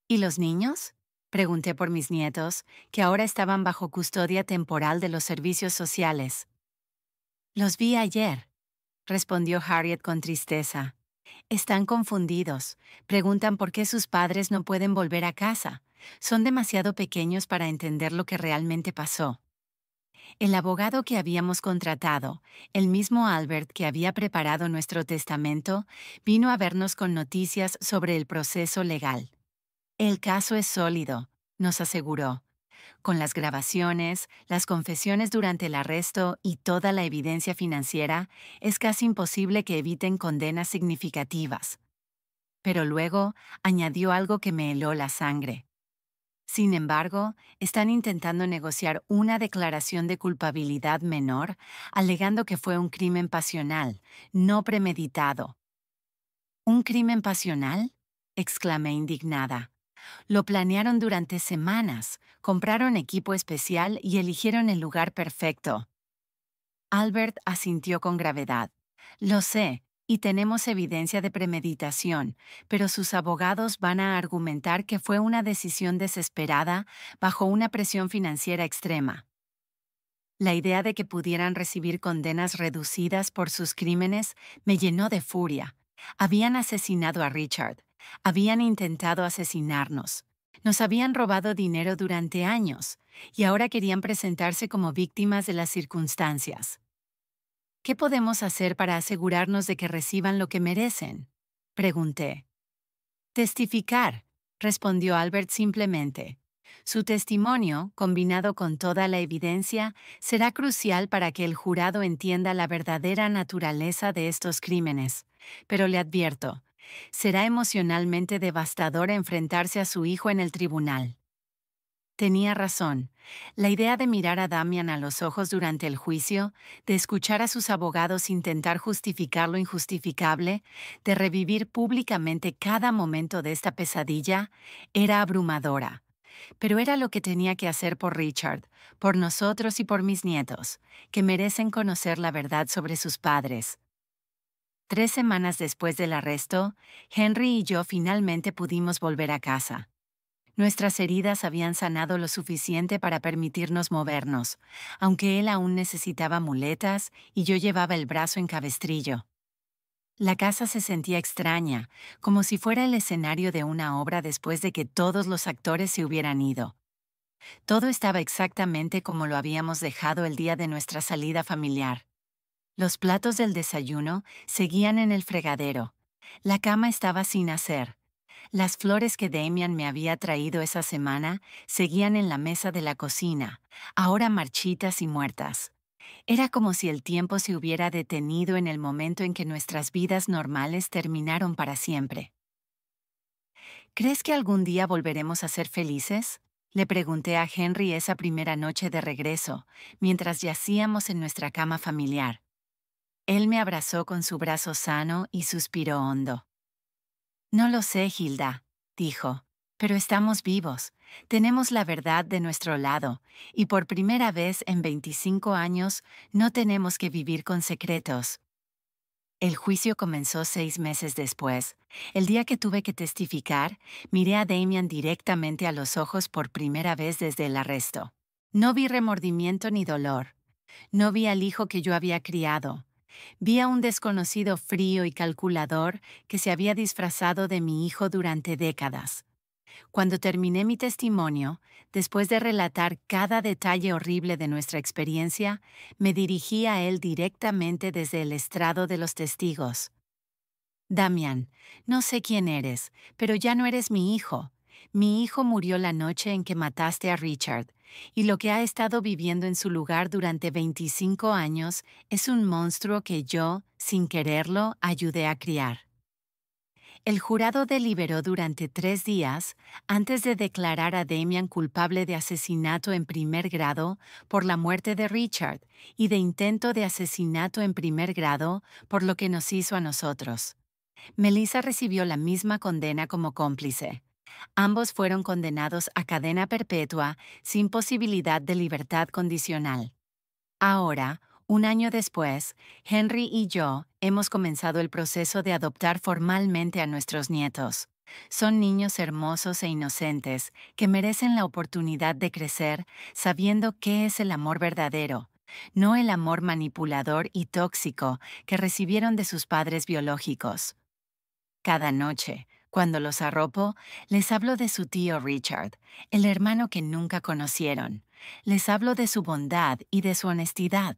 «¿Y los niños?», pregunté por mis nietos, que ahora estaban bajo custodia temporal de los servicios sociales. «Los vi ayer», respondió Harriet con tristeza. Están confundidos. Preguntan por qué sus padres no pueden volver a casa. Son demasiado pequeños para entender lo que realmente pasó. El abogado que habíamos contratado, el mismo Albert que había preparado nuestro testamento, vino a vernos con noticias sobre el proceso legal. El caso es sólido, nos aseguró. Con las grabaciones, las confesiones durante el arresto y toda la evidencia financiera, es casi imposible que eviten condenas significativas. Pero luego añadió algo que me heló la sangre. Sin embargo, están intentando negociar una declaración de culpabilidad menor, alegando que fue un crimen pasional, no premeditado. ¿Un crimen pasional? Exclamé indignada. Lo planearon durante semanas, compraron equipo especial y eligieron el lugar perfecto. Albert asintió con gravedad. Lo sé, y tenemos evidencia de premeditación, pero sus abogados van a argumentar que fue una decisión desesperada bajo una presión financiera extrema. La idea de que pudieran recibir condenas reducidas por sus crímenes me llenó de furia. Habían asesinado a Richard. Habían intentado asesinarnos. Nos habían robado dinero durante años, y ahora querían presentarse como víctimas de las circunstancias. ¿Qué podemos hacer para asegurarnos de que reciban lo que merecen? Pregunté. Testificar, respondió Albert simplemente. Su testimonio, combinado con toda la evidencia, será crucial para que el jurado entienda la verdadera naturaleza de estos crímenes. Pero le advierto, será emocionalmente devastador enfrentarse a su hijo en el tribunal. Tenía razón. La idea de mirar a Damian a los ojos durante el juicio, de escuchar a sus abogados intentar justificar lo injustificable, de revivir públicamente cada momento de esta pesadilla, era abrumadora. Pero era lo que tenía que hacer por Richard, por nosotros y por mis nietos, que merecen conocer la verdad sobre sus padres. 3 semanas después del arresto, Henry y yo finalmente pudimos volver a casa. Nuestras heridas habían sanado lo suficiente para permitirnos movernos, aunque él aún necesitaba muletas y yo llevaba el brazo en cabestrillo. La casa se sentía extraña, como si fuera el escenario de una obra después de que todos los actores se hubieran ido. Todo estaba exactamente como lo habíamos dejado el día de nuestra salida familiar. Los platos del desayuno seguían en el fregadero. La cama estaba sin hacer. Las flores que Damian me había traído esa semana seguían en la mesa de la cocina, ahora marchitas y muertas. Era como si el tiempo se hubiera detenido en el momento en que nuestras vidas normales terminaron para siempre. ¿Crees que algún día volveremos a ser felices? Le pregunté a Henry esa primera noche de regreso, mientras yacíamos en nuestra cama familiar. Él me abrazó con su brazo sano y suspiró hondo. No lo sé, Hilda, dijo, pero estamos vivos, tenemos la verdad de nuestro lado, y por primera vez en 25 años no tenemos que vivir con secretos. El juicio comenzó 6 meses después. El día que tuve que testificar, miré a Damian directamente a los ojos por primera vez desde el arresto. No vi remordimiento ni dolor. No vi al hijo que yo había criado. Vi a un desconocido frío y calculador que se había disfrazado de mi hijo durante décadas. Cuando terminé mi testimonio, después de relatar cada detalle horrible de nuestra experiencia, me dirigí a él directamente desde el estrado de los testigos. Damian, no sé quién eres, pero ya no eres mi hijo. Mi hijo murió la noche en que mataste a Richard, y lo que ha estado viviendo en su lugar durante 25 años es un monstruo que yo, sin quererlo, ayudé a criar. El jurado deliberó durante 3 días antes de declarar a Damian culpable de asesinato en primer grado por la muerte de Richard y de intento de asesinato en primer grado por lo que nos hizo a nosotros. Melissa recibió la misma condena como cómplice. Ambos fueron condenados a cadena perpetua sin posibilidad de libertad condicional. Ahora, un año después, Henry y yo hemos comenzado el proceso de adoptar formalmente a nuestros nietos. Son niños hermosos e inocentes que merecen la oportunidad de crecer sabiendo qué es el amor verdadero, no el amor manipulador y tóxico que recibieron de sus padres biológicos. Cada noche, cuando los arropo, les hablo de su tío Richard, el hermano que nunca conocieron. Les hablo de su bondad y de su honestidad.